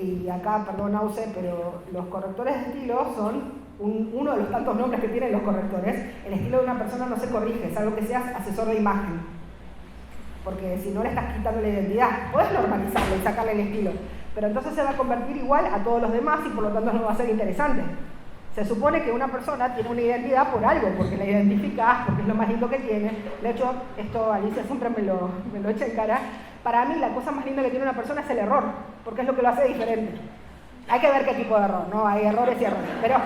Y acá, perdón, Auce, pero los correctores de estilo son uno de los tantos nombres que tienen los correctores. El estilo de una persona no se corrige, salvo que seas asesor de imagen. Porque si no le estás quitando la identidad, podés normalizarlo y sacarle el estilo. Pero entonces se va a convertir igual a todos los demás y por lo tanto no va a ser interesante. Se supone que una persona tiene una identidad por algo, porque la identificás, porque es lo más lindo que tiene. De hecho, esto Alicia siempre me lo echa en cara. Para mí la cosa más linda que tiene una persona es el error, porque es lo que lo hace diferente. Hay que ver qué tipo de error, ¿no? Hay errores y errores. Pero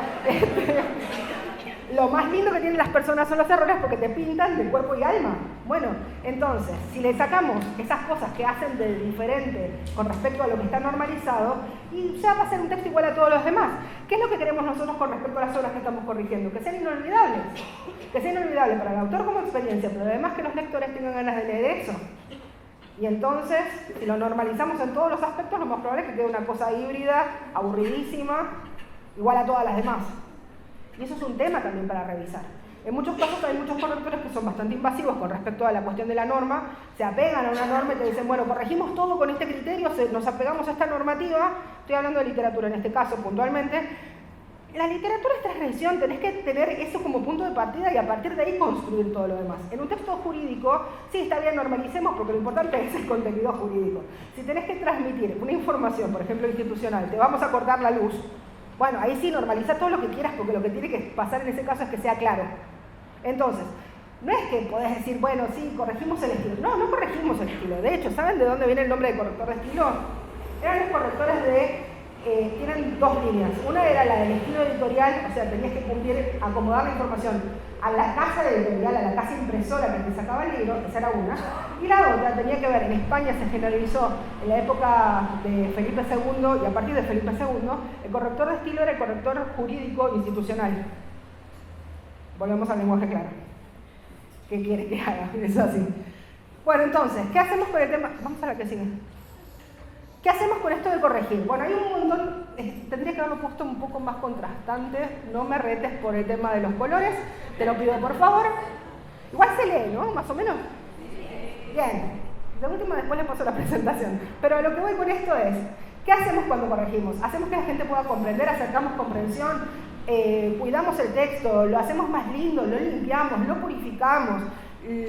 lo más lindo que tienen las personas son los errores porque te pintan de cuerpo y alma. Bueno, entonces, si le sacamos esas cosas que hacen de diferente con respecto a lo que está normalizado, y ya va a ser un texto igual a todos los demás. ¿Qué es lo que queremos nosotros con respecto a las obras que estamos corrigiendo? Que sean inolvidables. Que sean inolvidables para el autor como experiencia, pero además que los lectores tengan ganas de leer eso. Y entonces, si lo normalizamos en todos los aspectos, lo más probable es que quede una cosa híbrida, aburridísima, igual a todas las demás. Y eso es un tema también para revisar. En muchos casos hay muchos correctores que son bastante invasivos con respecto a la cuestión de la norma, se apegan a una norma y te dicen, bueno, corregimos todo con este criterio, nos apegamos a esta normativa, estoy hablando de literatura en este caso puntualmente. La literatura es transgresión, tenés que tener eso como punto de partida y a partir de ahí construir todo lo demás. En un texto jurídico, sí, está bien, normalicemos porque lo importante es el contenido jurídico. Si tenés que transmitir una información, por ejemplo, institucional, te vamos a cortar la luz, bueno, ahí sí normaliza todo lo que quieras porque lo que tiene que pasar en ese caso es que sea claro. Entonces, no es que podés decir, bueno, sí, corregimos el estilo. No, no corregimos el estilo. De hecho, ¿saben de dónde viene el nombre de corrector de estilo? Eran los correctores tienen dos líneas. Una era la del estilo editorial, o sea, tenías que cumplir, acomodar la información a la casa editorial, a la casa impresora que te sacaba el libro, esa era una. Y la otra tenía que ver, en España se generalizó en la época de Felipe II y a partir de Felipe II, el corrector de estilo era el corrector jurídico institucional. Volvemos al lenguaje claro. ¿Qué quiere que haga? Es así. Bueno, entonces, ¿qué hacemos con el tema? Vamos a la que sigue. ¿Qué hacemos con esto de corregir? Bueno, hay un montón, tendría que haberlo puesto un poco más contrastante, no me retes por el tema de los colores, te lo pido por favor. Igual se lee, ¿no? Más o menos. Bien, de última después les paso la presentación. Pero lo que voy con esto es, ¿qué hacemos cuando corregimos? Hacemos que la gente pueda comprender, acercamos comprensión, cuidamos el texto, lo hacemos más lindo, lo limpiamos, lo purificamos,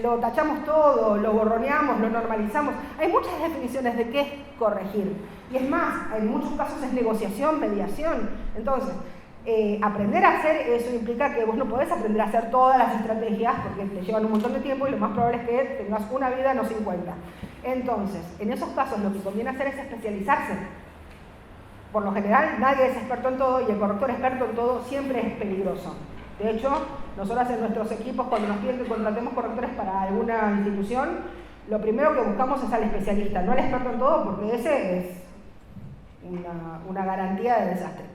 lo tachamos todo, lo borroneamos, lo normalizamos. Hay muchas definiciones de qué es corregir. Y es más, en muchos casos es negociación, mediación. Entonces, Aprender a hacer eso implica que vos no podés aprender a hacer todas las estrategias porque te llevan un montón de tiempo y lo más probable es que tengas una vida, no 50. Entonces, en esos casos lo que conviene hacer es especializarse. Por lo general, nadie es experto en todo y el corrector experto en todo siempre es peligroso. De hecho, nosotros en nuestros equipos, cuando nos piden que contratemos correctores para alguna institución, lo primero que buscamos es al especialista, no al experto en todo, porque ese es una garantía de desastre.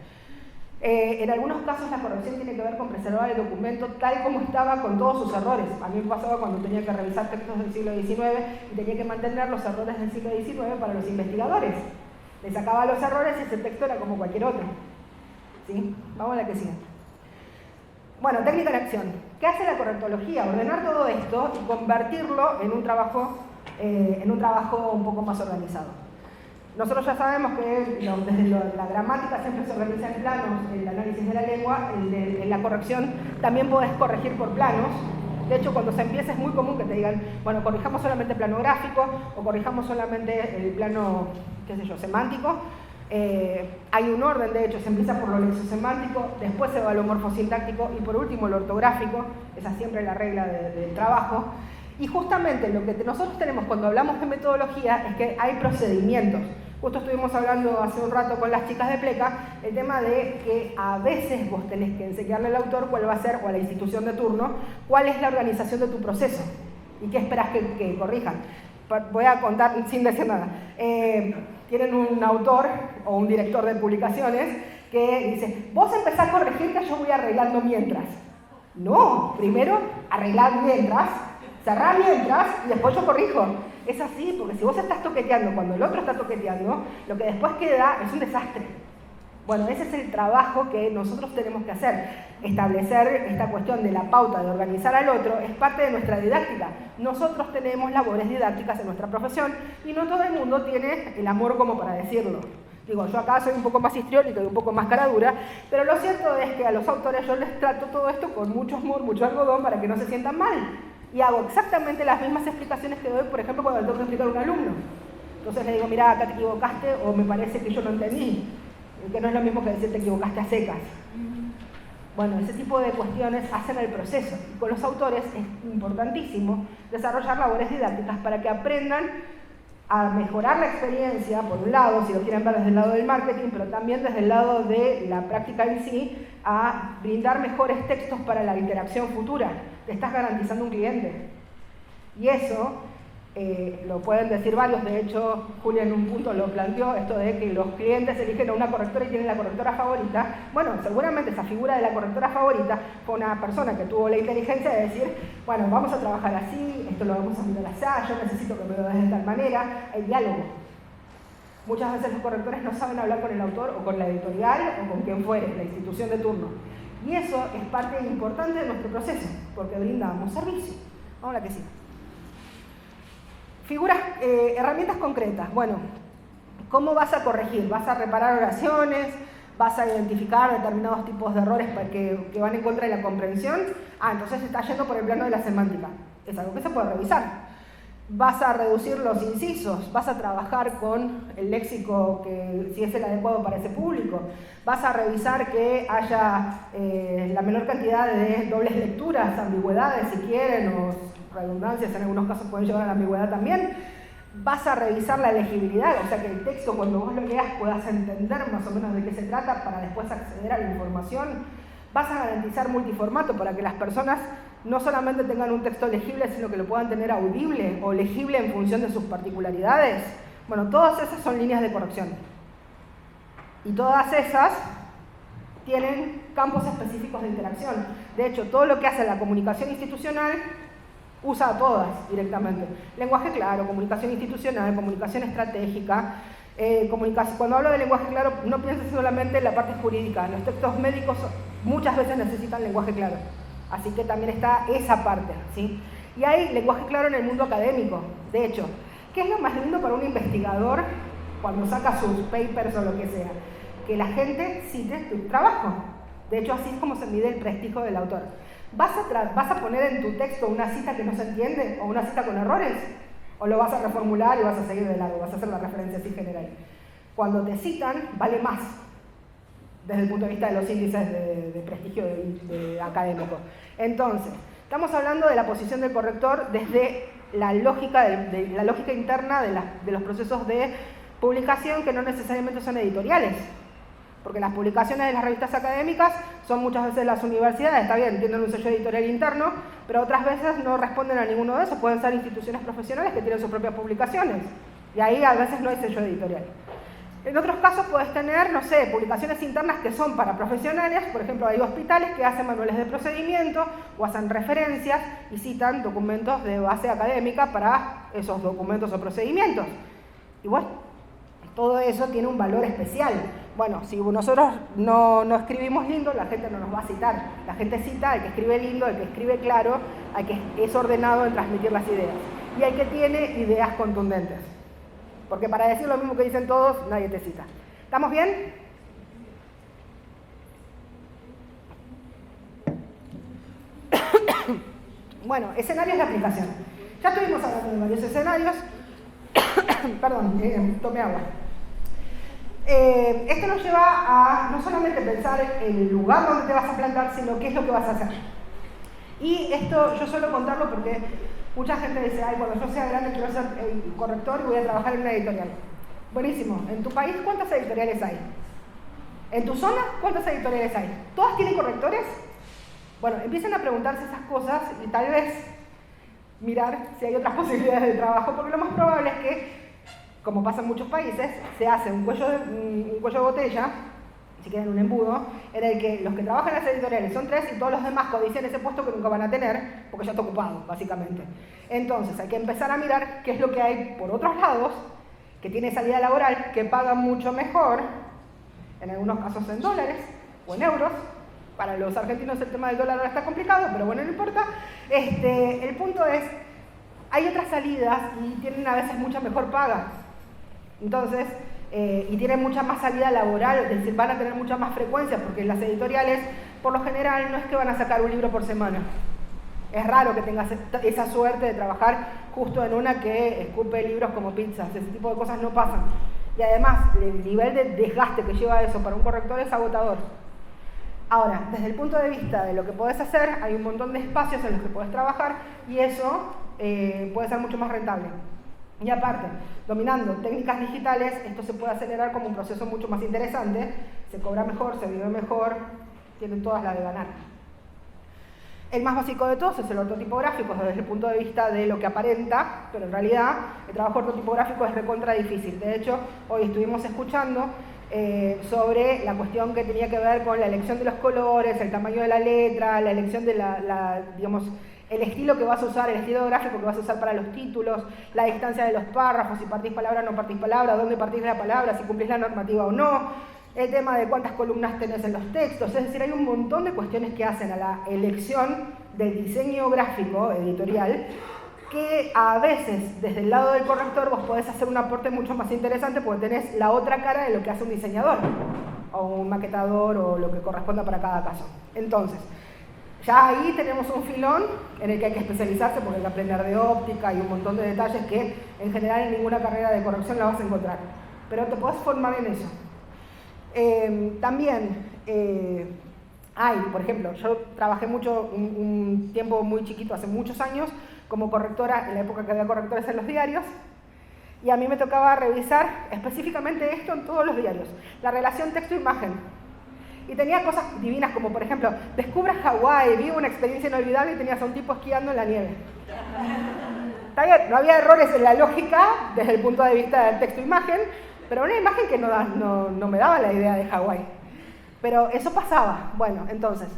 En algunos casos la corrección tiene que ver con preservar el documento tal como estaba con todos sus errores. A mí me pasaba cuando tenía que revisar textos del siglo XIX y tenía que mantener los errores del siglo XIX para los investigadores. Le sacaba los errores y ese texto era como cualquier otro. ¿Sí? Vamos a la que sigue. Bueno, técnica de acción. ¿Qué hace la correctología? Ordenar todo esto y convertirlo en un trabajo un poco más organizado. Nosotros ya sabemos que desde la gramática siempre se organiza en planos, el análisis de la lengua, en la corrección también podés corregir por planos. De hecho, cuando se empieza es muy común que te digan, bueno, corrijamos solamente el plano gráfico o corrijamos solamente el plano, qué sé yo, semántico. Hay un orden, de hecho, se empieza por lo lexosemántico, después se va lo morfosintáctico y por último lo ortográfico. Esa siempre es la regla del trabajo. Y justamente lo que nosotros tenemos cuando hablamos de metodología es que hay procedimientos. Justo estuvimos hablando hace un rato con las chicas de Pleca el tema de que a veces vos tenés que enseñarle al autor cuál va a ser, o a la institución de turno, cuál es la organización de tu proceso y qué esperás que corrijan. Voy a contar sin decir nada. Tienen un autor o un director de publicaciones que dice, vos empezás a corregir que yo voy arreglando mientras. No, primero arreglar mientras, cerrar mientras y después yo corrijo. Es así, porque si vos estás toqueteando cuando el otro está toqueteando, lo que después queda es un desastre. Bueno, ese es el trabajo que nosotros tenemos que hacer. Establecer esta cuestión de la pauta de organizar al otro es parte de nuestra didáctica. Nosotros tenemos labores didácticas en nuestra profesión y no todo el mundo tiene el amor como para decirlo. Digo, yo acá soy un poco más histriónica y un poco más cara dura, pero lo cierto es que a los autores yo les trato todo esto con mucho amor, mucho algodón para que no se sientan mal. Y hago exactamente las mismas explicaciones que doy, por ejemplo, cuando le tengo que explicar a un alumno. Entonces le digo, mira, acá te equivocaste o me parece que yo no entendí. Que no es lo mismo que decir te equivocaste a secas. Bueno, ese tipo de cuestiones hacen el proceso. Y con los autores es importantísimo desarrollar labores didácticas para que aprendan a mejorar la experiencia, por un lado, si lo quieren ver desde el lado del marketing, pero también desde el lado de la práctica en sí, a brindar mejores textos para la interacción futura. Te estás garantizando un cliente. Y eso lo pueden decir varios, de hecho, Julia en un punto lo planteó, esto de que los clientes eligen a una correctora y tienen la correctora favorita. Bueno, seguramente esa figura de la correctora favorita fue una persona que tuvo la inteligencia de decir, bueno, vamos a trabajar así, esto lo vamos a mirar así, yo necesito que me lo des de tal manera, hay diálogo. Muchas veces los correctores no saben hablar con el autor o con la editorial o con quien fuere, la institución de turno. Y eso es parte importante de nuestro proceso, porque brindamos servicio. Vamos a la que sí. Figuras, herramientas concretas. Bueno, ¿cómo vas a corregir? ¿Vas a reparar oraciones? ¿Vas a identificar determinados tipos de errores que van en contra de la comprensión? Entonces está yendo por el plano de la semántica. Es algo que se puede revisar. ¿Vas a reducir los incisos? ¿Vas a trabajar con el léxico que si es el adecuado para ese público? ¿Vas a revisar que haya la menor cantidad de dobles lecturas, ambigüedades si quieren, o redundancias en algunos casos pueden llevar a la ambigüedad también? ¿Vas a revisar la legibilidad? O sea, que el texto cuando vos lo leas puedas entender más o menos de qué se trata para después acceder a la información. ¿Vas a garantizar multiformato para que las personas no solamente tengan un texto legible, sino que lo puedan tener audible o legible en función de sus particularidades? Bueno, todas esas son líneas de corrección. Y todas esas tienen campos específicos de interacción. De hecho, todo lo que hace la comunicación institucional usa a todas directamente. Lenguaje claro, comunicación institucional, comunicación estratégica. Cuando hablo de lenguaje claro, no pienses solamente en la parte jurídica. Los textos médicos muchas veces necesitan lenguaje claro. Así que también está esa parte, ¿sí? Y hay lenguaje claro en el mundo académico. De hecho, ¿qué es lo más lindo para un investigador cuando saca sus papers o lo que sea? Que la gente cite tu trabajo. De hecho, así es como se mide el prestigio del autor. ¿Vas a poner en tu texto una cita que no se entiende o una cita con errores? ¿O lo vas a reformular y vas a seguir de largo? Vas a hacer la referencia así general. Cuando te citan, vale más. desde el punto de vista de los índices de prestigio académico. Entonces, estamos hablando de la posición del corrector desde la lógica, la lógica interna de los procesos de publicación, que no necesariamente son editoriales. Porque las publicaciones de las revistas académicas son muchas veces las universidades, está bien, tienen un sello editorial interno, pero otras veces no responden a ninguno de esos, pueden ser instituciones profesionales que tienen sus propias publicaciones, y ahí a veces no hay sello editorial. En otros casos puedes tener, no sé, publicaciones internas que son para profesionales, por ejemplo, hay hospitales que hacen manuales de procedimiento o hacen referencias y citan documentos de base académica para esos documentos o procedimientos. Y bueno, todo eso tiene un valor especial. Bueno, si nosotros no escribimos lindo, la gente no nos va a citar. La gente cita al que escribe lindo, al que escribe claro, al que es ordenado en transmitir las ideas. Y al que tiene ideas contundentes. Porque para decir lo mismo que dicen todos, nadie te cita. ¿Estamos bien? Bueno, escenarios de aplicación. Ya estuvimos hablando de varios escenarios. Perdón, tomé agua. Esto nos lleva a no solamente pensar en el lugar donde te vas a plantar, sino qué es lo que vas a hacer. Y esto yo suelo contarlo porque mucha gente dice, ay, cuando yo sea grande quiero ser corrector y voy a trabajar en una editorial. Buenísimo. ¿En tu país cuántas editoriales hay? ¿En tu zona cuántas editoriales hay? ¿Todas tienen correctores? Bueno, empiecen a preguntarse esas cosas y tal vez mirar si hay otras posibilidades de trabajo, porque lo más probable es que, como pasa en muchos países, se hace un cuello de botella, si quieren un embudo, en el que los que trabajan en las editoriales son 3 y todos los demás codician ese puesto que nunca van a tener, porque ya está ocupado, básicamente. Entonces, hay que empezar a mirar qué es lo que hay por otros lados, que tiene salida laboral, que pagan mucho mejor, en algunos casos en dólares o en euros. Para los argentinos el tema del dólar ahora está complicado, pero bueno, no importa. El punto es, hay otras salidas y tienen a veces mucha mejor paga. Entonces, y tienen mucha más salida laboral, es decir, van a tener mucha más frecuencia, porque las editoriales, por lo general, no es que van a sacar un libro por semana. Es raro que tengas esa suerte de trabajar justo en una que escupe libros como pizzas. Ese tipo de cosas no pasan. Y además, el nivel de desgaste que lleva eso para un corrector es agotador. Ahora, desde el punto de vista de lo que podés hacer, hay un montón de espacios en los que podés trabajar y eso puede ser mucho más rentable. Y aparte, dominando técnicas digitales, esto se puede acelerar como un proceso mucho más interesante, se cobra mejor, se vive mejor, tienen todas las de ganar. El más básico de todos es el ortotipográfico desde el punto de vista de lo que aparenta, pero en realidad el trabajo ortotipográfico es recontra difícil. De hecho, hoy estuvimos escuchando sobre la cuestión que tenía que ver con la elección de los colores, el tamaño de la letra, la elección de digamos, el estilo que vas a usar, el estilo gráfico que vas a usar para los títulos, la distancia de los párrafos, si partís palabra o no partís palabra, dónde partís la palabra, si cumplís la normativa o no, el tema de cuántas columnas tenés en los textos, es decir, hay un montón de cuestiones que hacen a la elección del diseño gráfico editorial que a veces, desde el lado del corrector, vos podés hacer un aporte mucho más interesante porque tenés la otra cara de lo que hace un diseñador, o un maquetador, o lo que corresponda para cada caso. Entonces, ya ahí tenemos un filón en el que hay que especializarse porque hay que aprender de óptica y un montón de detalles que en general en ninguna carrera de corrección la vas a encontrar. Pero te podés formar en eso. También hay, por ejemplo, yo trabajé mucho, un tiempo muy chiquito, hace muchos años, como correctora, en la época que había correctores en los diarios, y a mí me tocaba revisar específicamente esto en todos los diarios, la relación texto-imagen. Y tenía cosas divinas como, por ejemplo, descubras Hawái, vivo una experiencia inolvidable y tenías a un tipo esquiando en la nieve. Está bien, no había errores en la lógica desde el punto de vista del texto-imagen, pero una imagen que no me daba la idea de Hawái. Pero eso pasaba. Bueno, entonces,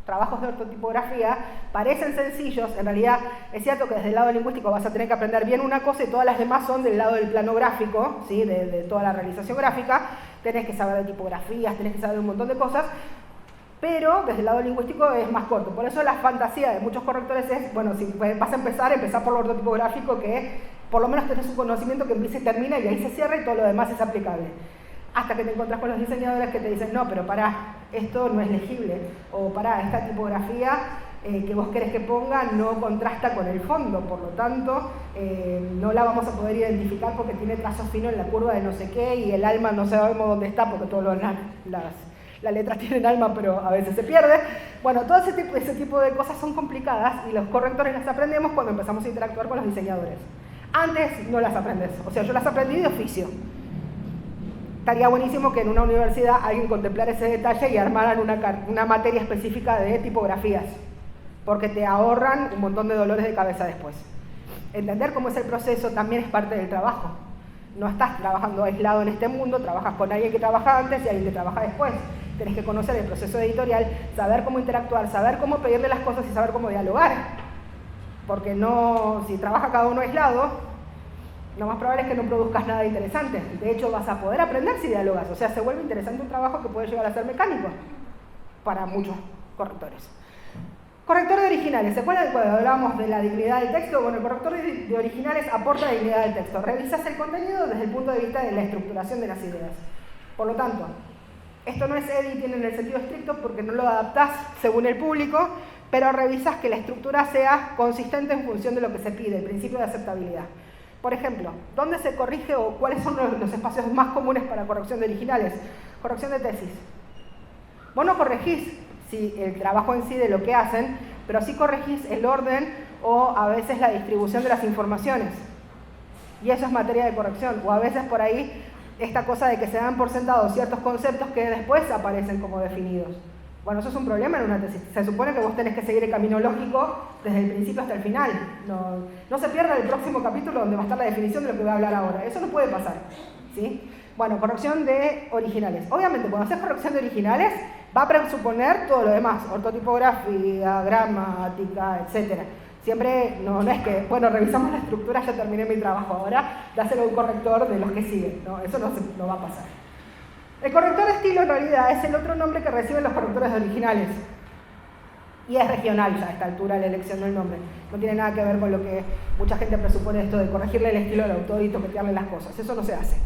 trabajos de ortotipografía parecen sencillos, en realidad es cierto que desde el lado lingüístico vas a tener que aprender bien una cosa y todas las demás son del lado del plano gráfico, ¿sí? de toda la realización gráfica, tenés que saber de tipografías, tenés que saber de un montón de cosas, pero desde el lado lingüístico es más corto. Por eso la fantasía de muchos correctores es, bueno, si vas a empezar por lo ortotipográfico, que por lo menos tenés un conocimiento que empieza y termina y ahí se cierra y todo lo demás es aplicable. Hasta que te encontrás con los diseñadores que te dicen, no, pero pará, esto no es legible, o pará, esta tipografía que vos querés que ponga no contrasta con el fondo, por lo tanto, no la vamos a poder identificar porque tiene trazos finos en la curva de no sé qué y el alma no sabemos dónde está porque todas las letras tienen alma, pero a veces se pierde. Bueno, todo ese tipo de cosas son complicadas y los correctores las aprendemos cuando empezamos a interactuar con los diseñadores. Antes no las aprendes, o sea, yo las aprendí de oficio. Estaría buenísimo que en una universidad alguien contemplara ese detalle y armaran una materia específica de tipografías, porque te ahorran un montón de dolores de cabeza después. Entender cómo es el proceso también es parte del trabajo. No estás trabajando aislado en este mundo, trabajas con alguien que trabaja antes y alguien que trabaja después. Tenés que conocer el proceso editorial, saber cómo interactuar, saber cómo pedirle las cosas y saber cómo dialogar. Porque si trabaja cada uno aislado, lo más probable es que no produzcas nada interesante. De hecho, vas a poder aprender si dialogas. O sea, se vuelve interesante un trabajo que puede llegar a ser mecánico para muchos correctores. Corrector de originales. ¿Se acuerdan cuando hablábamos de la dignidad del texto? Bueno, el corrector de originales aporta dignidad del texto. Revisas el contenido desde el punto de vista de la estructuración de las ideas. Por lo tanto, esto no es editing en el sentido estricto porque no lo adaptás según el público, pero revisas que la estructura sea consistente en función de lo que se pide, el principio de aceptabilidad. Por ejemplo, ¿dónde se corrige o cuáles son los espacios más comunes para corrección de originales? Corrección de tesis. Vos no corregís el trabajo en sí de lo que hacen, pero sí corregís el orden o a veces la distribución de las informaciones. Y eso es materia de corrección. O a veces por ahí esta cosa de que se dan por sentado ciertos conceptos que después aparecen como definidos. Bueno, eso es un problema en una tesis. Se supone que vos tenés que seguir el camino lógico desde el principio hasta el final. No se pierda el próximo capítulo donde va a estar la definición de lo que voy a hablar ahora. Eso no puede pasar, ¿sí? Bueno, corrección de originales. Obviamente, cuando haces corrección de originales, va a presuponer todo lo demás. Ortotipografía, gramática, etc. Siempre, no es que, bueno, revisamos la estructura, ya terminé mi trabajo, ahora dáselo a un corrector de los que siguen. No, eso no va a pasar. El corrector de estilo en realidad es el otro nombre que reciben los correctores de originales. Y es regional ya a esta altura la elección del nombre. No tiene nada que ver con lo que mucha gente presupone esto de corregirle el estilo al autor y toquetearle las cosas. Eso no se hace.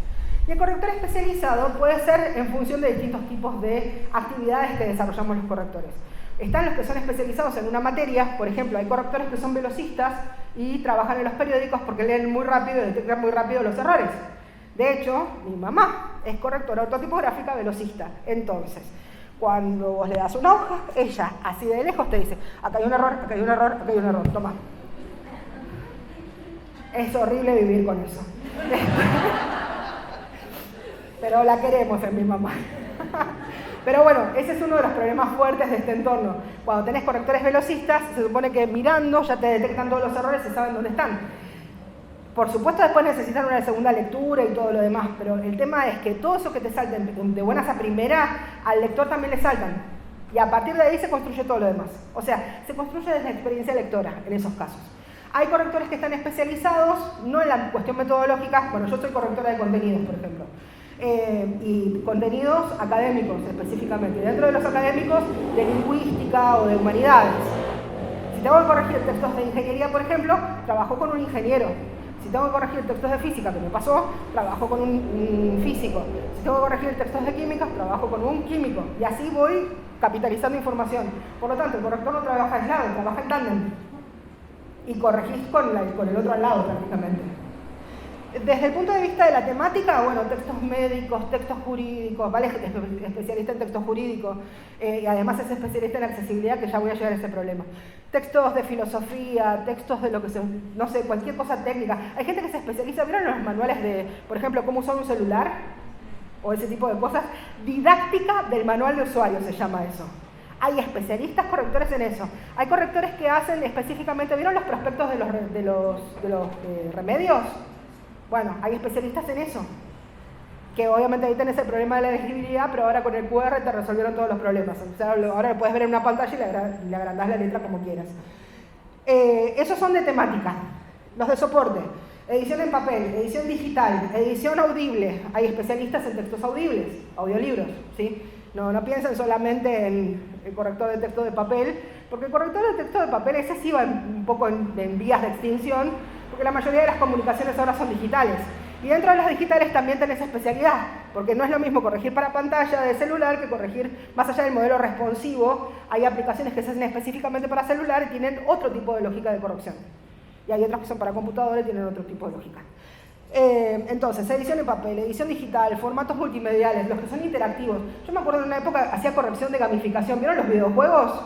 Y el corrector especializado puede ser en función de distintos tipos de actividades que desarrollamos los correctores. Están los que son especializados en una materia, por ejemplo, hay correctores que son velocistas y trabajan en los periódicos porque leen muy rápido y detectan muy rápido los errores. De hecho, mi mamá es correctora ortotipográfica velocista. Entonces, cuando vos le das una hoja, ella, así de lejos, te dice, acá hay un error, acá hay un error, acá hay un error, toma. Es horrible vivir con eso. Pero la queremos en mi mamá. Pero bueno, ese es uno de los problemas fuertes de este entorno. Cuando tenés correctores velocistas, se supone que mirando ya te detectan todos los errores y saben dónde están. Por supuesto después necesitan una segunda lectura y todo lo demás, pero el tema es que todo eso que te salten de buenas a primera, al lector también le saltan. Y a partir de ahí se construye todo lo demás. O sea, se construye desde la experiencia lectora en esos casos. Hay correctores que están especializados, no en la cuestión metodológica. Bueno, yo soy correctora de contenidos, por ejemplo. Y contenidos académicos específicamente. Dentro de los académicos, de lingüística o de humanidades. Si tengo que corregir textos de ingeniería, por ejemplo, trabajo con un ingeniero. Si tengo que corregir textos de física, que me pasó, trabajo con un físico. Si tengo que corregir textos de química, trabajo con un químico. Y así voy capitalizando información. Por lo tanto, el corrector no trabaja aislado, trabaja en tándem. Y corregís con el otro al lado prácticamente. Desde el punto de vista de la temática, bueno, textos médicos, textos jurídicos, ¿vale? Es especialista en textos jurídicos y además es especialista en accesibilidad, que ya voy a llegar a ese problema. Textos de filosofía, textos de lo que se, no sé, cualquier cosa técnica. Hay gente que se especializa, ¿vieron los manuales de, por ejemplo, cómo usar un celular? O ese tipo de cosas. Didáctica del manual de usuario se llama eso. Hay especialistas correctores en eso. Hay correctores que hacen específicamente, ¿vieron los prospectos de los remedios? Bueno, hay especialistas en eso, que obviamente ahí tenés el problema de la legibilidad, pero ahora con el QR te resolvieron todos los problemas. O sea, ahora lo puedes ver en una pantalla y le agrandás la letra como quieras. Esos son de temática. Los de soporte, edición en papel, edición digital, edición audible. Hay especialistas en textos audibles, audiolibros, ¿sí? No piensen solamente en el corrector de texto de papel, porque el corrector de texto de papel ese sí va un poco en vías de extinción, porque la mayoría de las comunicaciones ahora son digitales. Y dentro de las digitales también tenés especialidad, porque no es lo mismo corregir para pantalla de celular que corregir más allá del modelo responsivo. Hay aplicaciones que se hacen específicamente para celular y tienen otro tipo de lógica de corrección. Y hay otras que son para computadora y tienen otro tipo de lógica. Entonces, edición en papel, edición digital, formatos multimediales, los que son interactivos. Yo me acuerdo en una época hacía corrección de gamificación. ¿Vieron los videojuegos?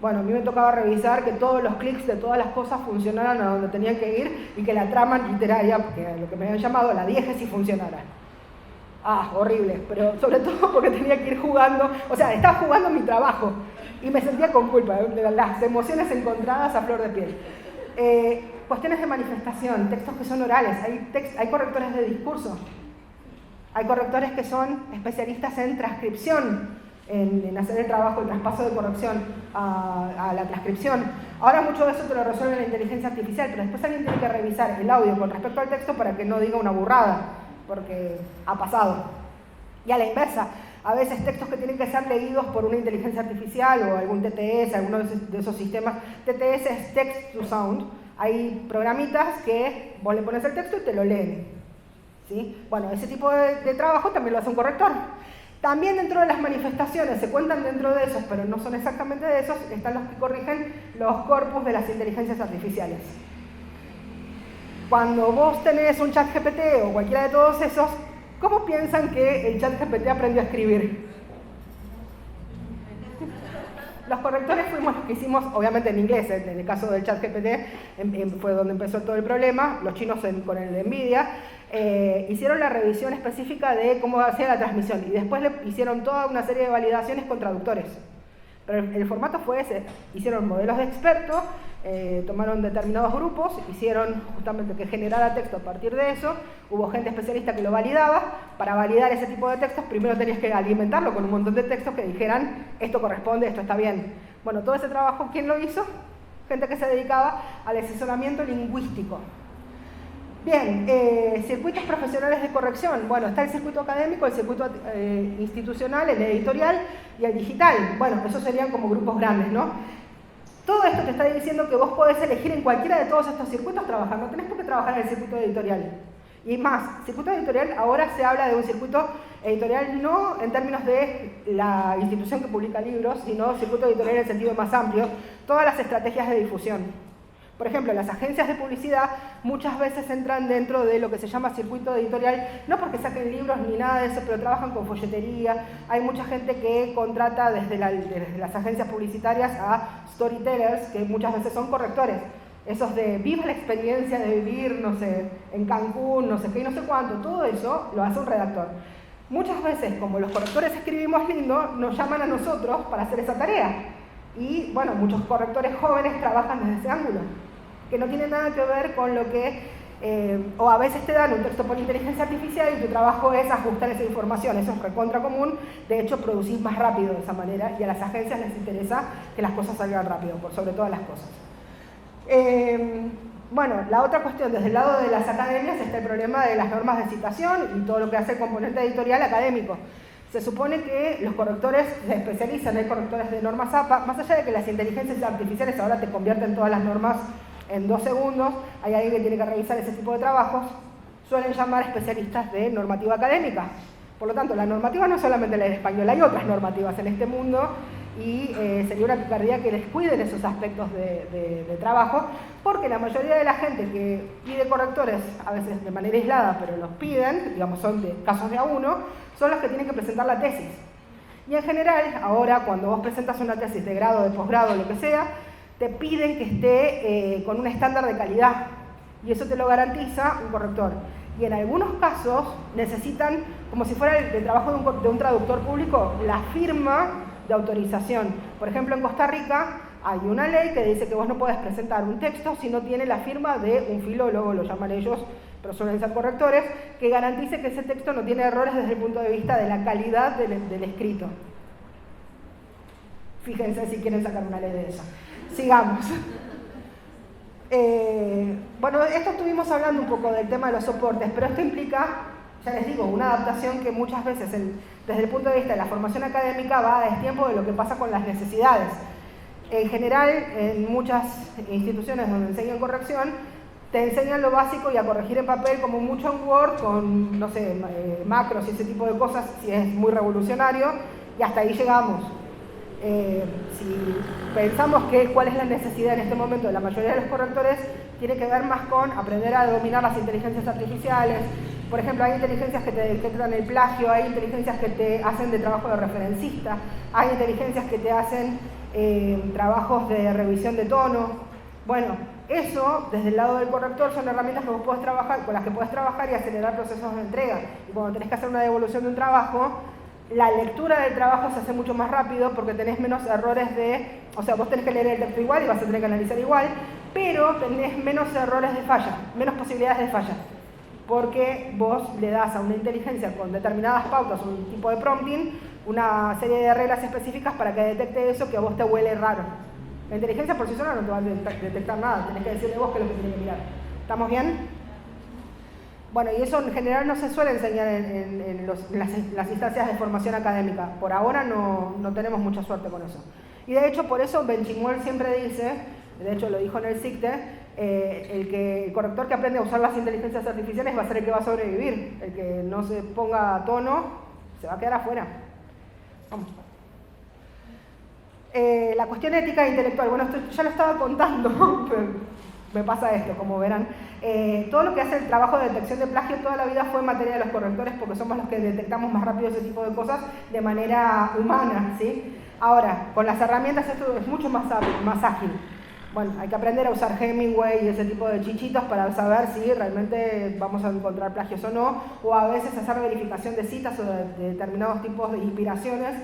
Bueno, a mí me tocaba revisar que todos los clics de todas las cosas funcionaran a donde tenían que ir y que la trama literaria, que lo que me habían llamado la diégesis, funcionara. Ah, horrible, pero sobre todo porque tenía que ir jugando, o sea, estaba jugando mi trabajo y me sentía con culpa, las emociones encontradas a flor de piel. Cuestiones de manifestación, textos que son orales, hay correctores de discurso, hay correctores que son especialistas en transcripción, en hacer el trabajo, el traspaso de corrección a la transcripción. Ahora mucho de eso te lo resuelve la inteligencia artificial, pero después alguien tiene que revisar el audio con respecto al texto para que no diga una burrada, porque ha pasado. Y a la inversa, a veces textos que tienen que ser leídos por una inteligencia artificial o algún TTS, alguno de esos sistemas. TTS es Text to Sound. Hay programitas que vos le pones el texto y te lo leen. ¿Sí? Bueno, ese tipo de trabajo también lo hace un corrector. También dentro de las manifestaciones, se cuentan dentro de esos, pero no son exactamente de esos, están los que corrigen los corpus de las inteligencias artificiales. Cuando vos tenés un ChatGPT o cualquiera de todos esos, ¿cómo piensan que el ChatGPT aprendió a escribir? Los correctores fuimos los que hicimos, obviamente en inglés, en el caso del ChatGPT fue donde empezó todo el problema, los chinos con el de NVIDIA, hicieron la revisión específica de cómo hacía la transmisión y después le hicieron toda una serie de validaciones con traductores. Pero el formato fue ese, hicieron modelos de expertos, tomaron determinados grupos, hicieron justamente que generara texto a partir de eso, hubo gente especialista que lo validaba. Para validar ese tipo de textos primero tenías que alimentarlo con un montón de textos que dijeran esto corresponde, esto está bien. Bueno, todo ese trabajo, ¿quién lo hizo? Gente que se dedicaba al asesoramiento lingüístico. Bien, circuitos profesionales de corrección. Bueno, está el circuito académico, el circuito institucional, el editorial y el digital. Bueno, esos serían como grupos grandes, ¿no? Todo esto te está diciendo que vos podés elegir en cualquiera de todos estos circuitos trabajar. No tenés por qué trabajar en el circuito editorial. Y más, circuito editorial, ahora se habla de un circuito editorial no en términos de la institución que publica libros, sino circuito editorial en el sentido más amplio, todas las estrategias de difusión. Por ejemplo, las agencias de publicidad muchas veces entran dentro de lo que se llama circuito editorial, no porque saquen libros ni nada de eso, pero trabajan con folletería. Hay mucha gente que contrata desde las agencias publicitarias a storytellers, que muchas veces son correctores. Esos de viva la experiencia de vivir, no sé, en Cancún, no sé qué y no sé cuánto, todo eso lo hace un redactor. Muchas veces, como los correctores escribimos lindo, nos llaman a nosotros para hacer esa tarea. Y, bueno, muchos correctores jóvenes trabajan desde ese ángulo, que no tiene nada que ver con lo que, o a veces te dan un texto por inteligencia artificial y tu trabajo es ajustar esa información. Eso es recontra común, de hecho producís más rápido de esa manera y a las agencias les interesa que las cosas salgan rápido, por sobre todas las cosas. Bueno, la otra cuestión, desde el lado de las academias está el problema de las normas de citación y todo lo que hace el componente editorial académico. Se supone que los correctores se especializan, hay correctores de normas APA, más allá de que las inteligencias artificiales ahora te convierten todas las normas en 2 segundos, hay alguien que tiene que revisar ese tipo de trabajos, suelen llamar especialistas de normativa académica. Por lo tanto, la normativa no es solamente la del español, hay otras normativas en este mundo y sería una picardía que les cuiden esos aspectos de trabajo, porque la mayoría de la gente que pide correctores, a veces de manera aislada, pero los piden, digamos son de casos de a uno, son los que tienen que presentar la tesis. Y en general, ahora cuando vos presentas una tesis de grado, de posgrado, lo que sea, te piden que esté con un estándar de calidad y eso te lo garantiza un corrector. Y en algunos casos necesitan, como si fuera el trabajo de un traductor público, la firma de autorización. Por ejemplo, en Costa Rica hay una ley que dice que vos no podés presentar un texto si no tiene la firma de un filólogo, lo llaman ellos, pero suelen ser correctores, que garantice que ese texto no tiene errores desde el punto de vista de la calidad del escrito. Fíjense si quieren sacar una ley de esa. Sigamos. Bueno, esto estuvimos hablando un poco del tema de los soportes, pero esto implica, ya les digo, una adaptación que muchas veces desde el punto de vista de la formación académica va a destiempo de lo que pasa con las necesidades. En general, en muchas instituciones donde enseñan corrección, te enseñan lo básico y a corregir en papel como mucho en Word, con, no sé, macros y ese tipo de cosas, si es muy revolucionario, y hasta ahí llegamos. Si pensamos que cuál es la necesidad en este momento de la mayoría de los correctores, tiene que ver más con aprender a dominar las inteligencias artificiales. Por ejemplo, hay inteligencias que te detectan el plagio, hay inteligencias que te hacen de trabajo de referencista, hay inteligencias que te hacen trabajos de revisión de tono. Bueno, eso, desde el lado del corrector, son herramientas que vos podés trabajar, con las que podés trabajar y acelerar procesos de entrega. Y cuando tenés que hacer una devolución de un trabajo, la lectura del trabajo se hace mucho más rápido porque tenés menos errores de... O sea, vos tenés que leer el texto igual y vas a tener que analizar igual, pero tenés menos errores de falla, menos posibilidades de falla. Porque vos le das a una inteligencia con determinadas pautas, un tipo de prompting, una serie de reglas específicas para que detecte eso que a vos te huele raro. La inteligencia por sí sola no te va a detectar nada, tenés que decirle vos qué es lo que tiene que mirar. ¿Estamos bien? Bueno, y eso en general no se suele enseñar en las instancias de formación académica. Por ahora no tenemos mucha suerte con eso. Y de hecho, por eso Benchimol siempre dice, de hecho lo dijo en el SICTE, el corrector que aprende a usar las inteligencias artificiales va a ser el que va a sobrevivir. El que no se ponga a tono se va a quedar afuera. Vamos. La cuestión ética e intelectual, bueno, esto ya lo estaba contando, pero me pasa esto, como verán. Todo lo que hace el trabajo de detección de plagio toda la vida fue en materia de los correctores porque somos los que detectamos más rápido ese tipo de cosas de manera humana, ¿sí? Ahora, con las herramientas esto es mucho más ágil. Bueno, hay que aprender a usar Hemingway y ese tipo de chichitos para saber si realmente vamos a encontrar plagios o no, o a veces hacer verificación de citas o de determinados tipos de inspiraciones.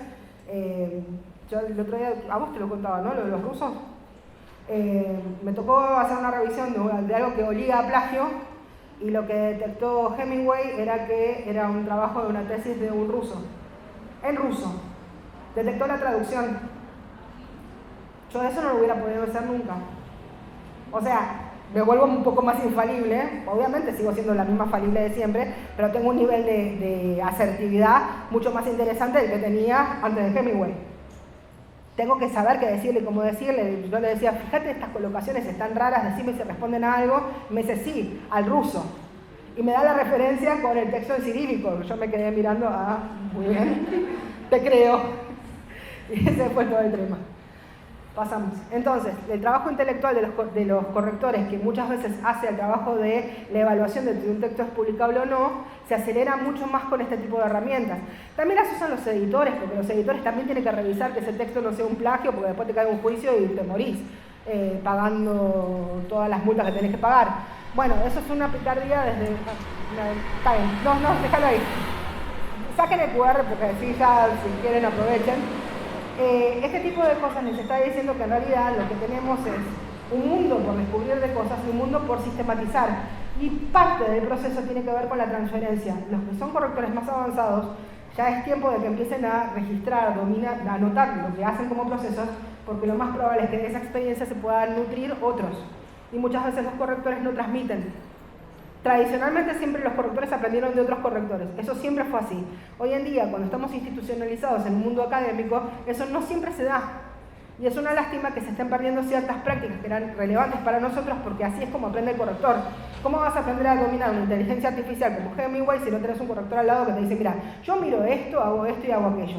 Yo el otro día, a vos te lo contaba, ¿no? Lo de los rusos. Me tocó hacer una revisión de algo que olía a plagio y lo que detectó Hemingway era que era un trabajo de una tesis de un ruso. En ruso. Detectó la traducción. Yo eso no lo hubiera podido hacer nunca. O sea, me vuelvo un poco más infalible. Obviamente sigo siendo la misma falible de siempre, pero tengo un nivel de asertividad mucho más interesante del que tenía antes de Hemingway. Tengo que saber qué decirle y cómo decirle. Yo le decía, fíjate, estas colocaciones están raras, decime si responden a algo. Me dice, sí, al ruso. Y me da la referencia con el texto en cirílico. Yo me quedé mirando, muy bien, te creo. Y ese fue todo el tema. Pasamos. Entonces, el trabajo intelectual de los correctores, que muchas veces hace el trabajo de la evaluación de si un texto es publicable o no, se acelera mucho más con este tipo de herramientas. También las usan los editores, porque los editores también tienen que revisar que ese texto no sea un plagio, porque después te cae un juicio y te morís pagando todas las multas que tenés que pagar. Bueno, eso es una picardía desde... Está bien. No, déjalo ahí. Saquen el QR porque así ya, si quieren, aprovechen. Este tipo de cosas les está diciendo que en realidad lo que tenemos es un mundo por descubrir de cosas y un mundo por sistematizar. Y parte del proceso tiene que ver con la transferencia. Los que son correctores más avanzados, ya es tiempo de que empiecen a registrar, dominar, a anotar lo que hacen como procesos, porque lo más probable es que de esa experiencia se puedan nutrir otros. Y muchas veces los correctores no transmiten. Tradicionalmente siempre los correctores aprendieron de otros correctores, eso siempre fue así. Hoy en día, cuando estamos institucionalizados en el mundo académico, eso no siempre se da. Y es una lástima que se estén perdiendo ciertas prácticas que eran relevantes para nosotros, porque así es como aprende el corrector. ¿Cómo vas a aprender a dominar una inteligencia artificial como Hemingway si no tenés un corrector al lado que te dice, mira, yo miro esto, hago esto y hago aquello?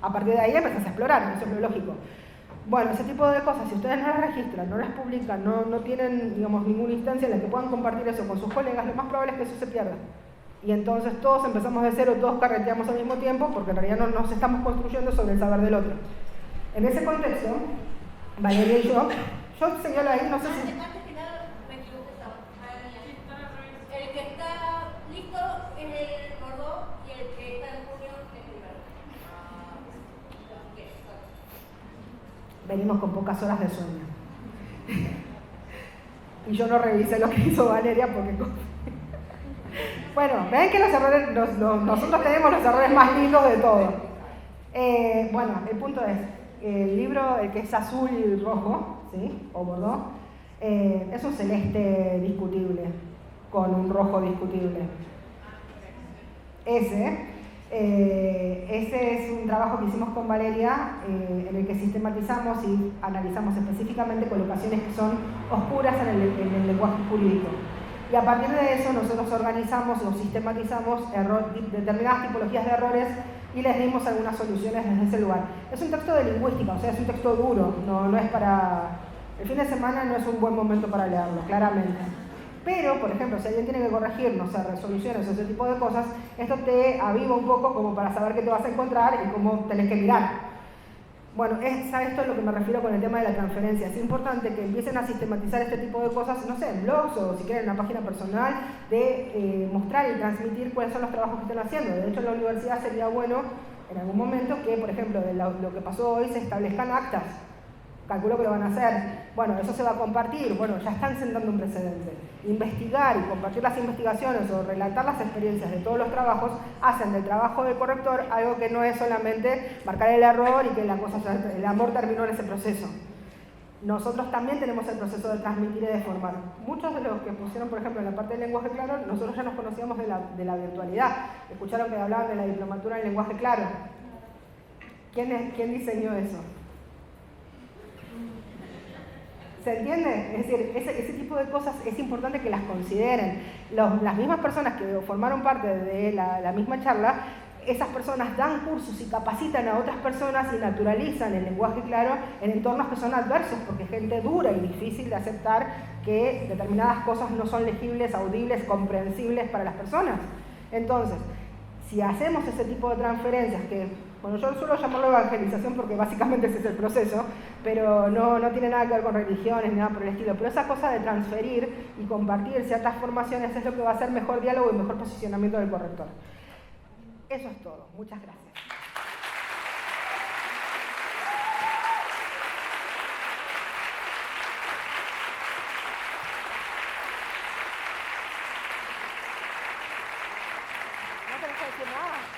A partir de ahí empezás a explorar, eso es lo lógico. Bueno, ese tipo de cosas, si ustedes no las registran, no las publican, no tienen, digamos, ninguna instancia en la que puedan compartir eso con sus colegas, lo más probable es que eso se pierda. Y entonces todos empezamos de cero, todos carreteamos al mismo tiempo, porque en realidad no nos estamos construyendo sobre el saber del otro. En ese contexto, Valeria y yo señalo ahí, no sé si... Antes que nada, me equivoqué, el que está listo es el Bordeaux y el que está en junio es el verde. Venimos con pocas horas de sueño. Y yo no revisé lo que hizo Valeria porque... Bueno, ven que los errores, nosotros tenemos los errores más lindos de todo. Bueno, el punto es, el libro, el que es azul y rojo, ¿sí? O bordeaux, es un celeste discutible, con un rojo discutible. Ese es un trabajo que hicimos con Valeria, en el que sistematizamos y analizamos específicamente colocaciones que son oscuras en el lenguaje jurídico. Y a partir de eso nosotros organizamos o sistematizamos determinadas tipologías de errores y les dimos algunas soluciones desde ese lugar. Es un texto de lingüística, o sea, es un texto duro, no es para... El fin de semana no es un buen momento para leerlo, claramente. Pero, por ejemplo, si alguien tiene que corregir, no sé, resoluciones o ese tipo de cosas, esto te aviva un poco como para saber qué te vas a encontrar y cómo tenés que mirar. Bueno, a esto es lo que me refiero con el tema de la transferencia. Es importante que empiecen a sistematizar este tipo de cosas, no sé, en blogs o si quieren en una página personal, de mostrar y transmitir cuáles son los trabajos que están haciendo. De hecho, en la universidad sería bueno, en algún momento, que, por ejemplo, de lo que pasó hoy se establezcan actas. Calculo que lo van a hacer. Bueno, eso se va a compartir. Bueno, ya están sentando un precedente. Investigar y compartir las investigaciones o relatar las experiencias de todos los trabajos hacen del trabajo del corrector algo que no es solamente marcar el error y que el amor terminó en ese proceso. Nosotros también tenemos el proceso de transmitir y de formar. Muchos de los que pusieron, por ejemplo, en la parte del lenguaje claro, nosotros ya nos conocíamos de la virtualidad. Escucharon que hablaban de la diplomatura en lenguaje claro. ¿Quién diseñó eso? ¿Se entiende? Es decir, ese tipo de cosas es importante que las consideren. Las mismas personas que formaron parte de la misma charla, esas personas dan cursos y capacitan a otras personas y naturalizan el lenguaje claro en entornos que son adversos, porque es gente dura y difícil de aceptar que determinadas cosas no son legibles, audibles, comprensibles para las personas. Entonces, si hacemos ese tipo de transferencias que... Bueno, yo suelo llamarlo evangelización porque básicamente ese es el proceso, pero no tiene nada que ver con religiones ni nada por el estilo. Pero esa cosa de transferir y compartir ciertas formaciones es lo que va a hacer mejor diálogo y mejor posicionamiento del corrector. Eso es todo. Muchas gracias. ¿No tenés que decir nada?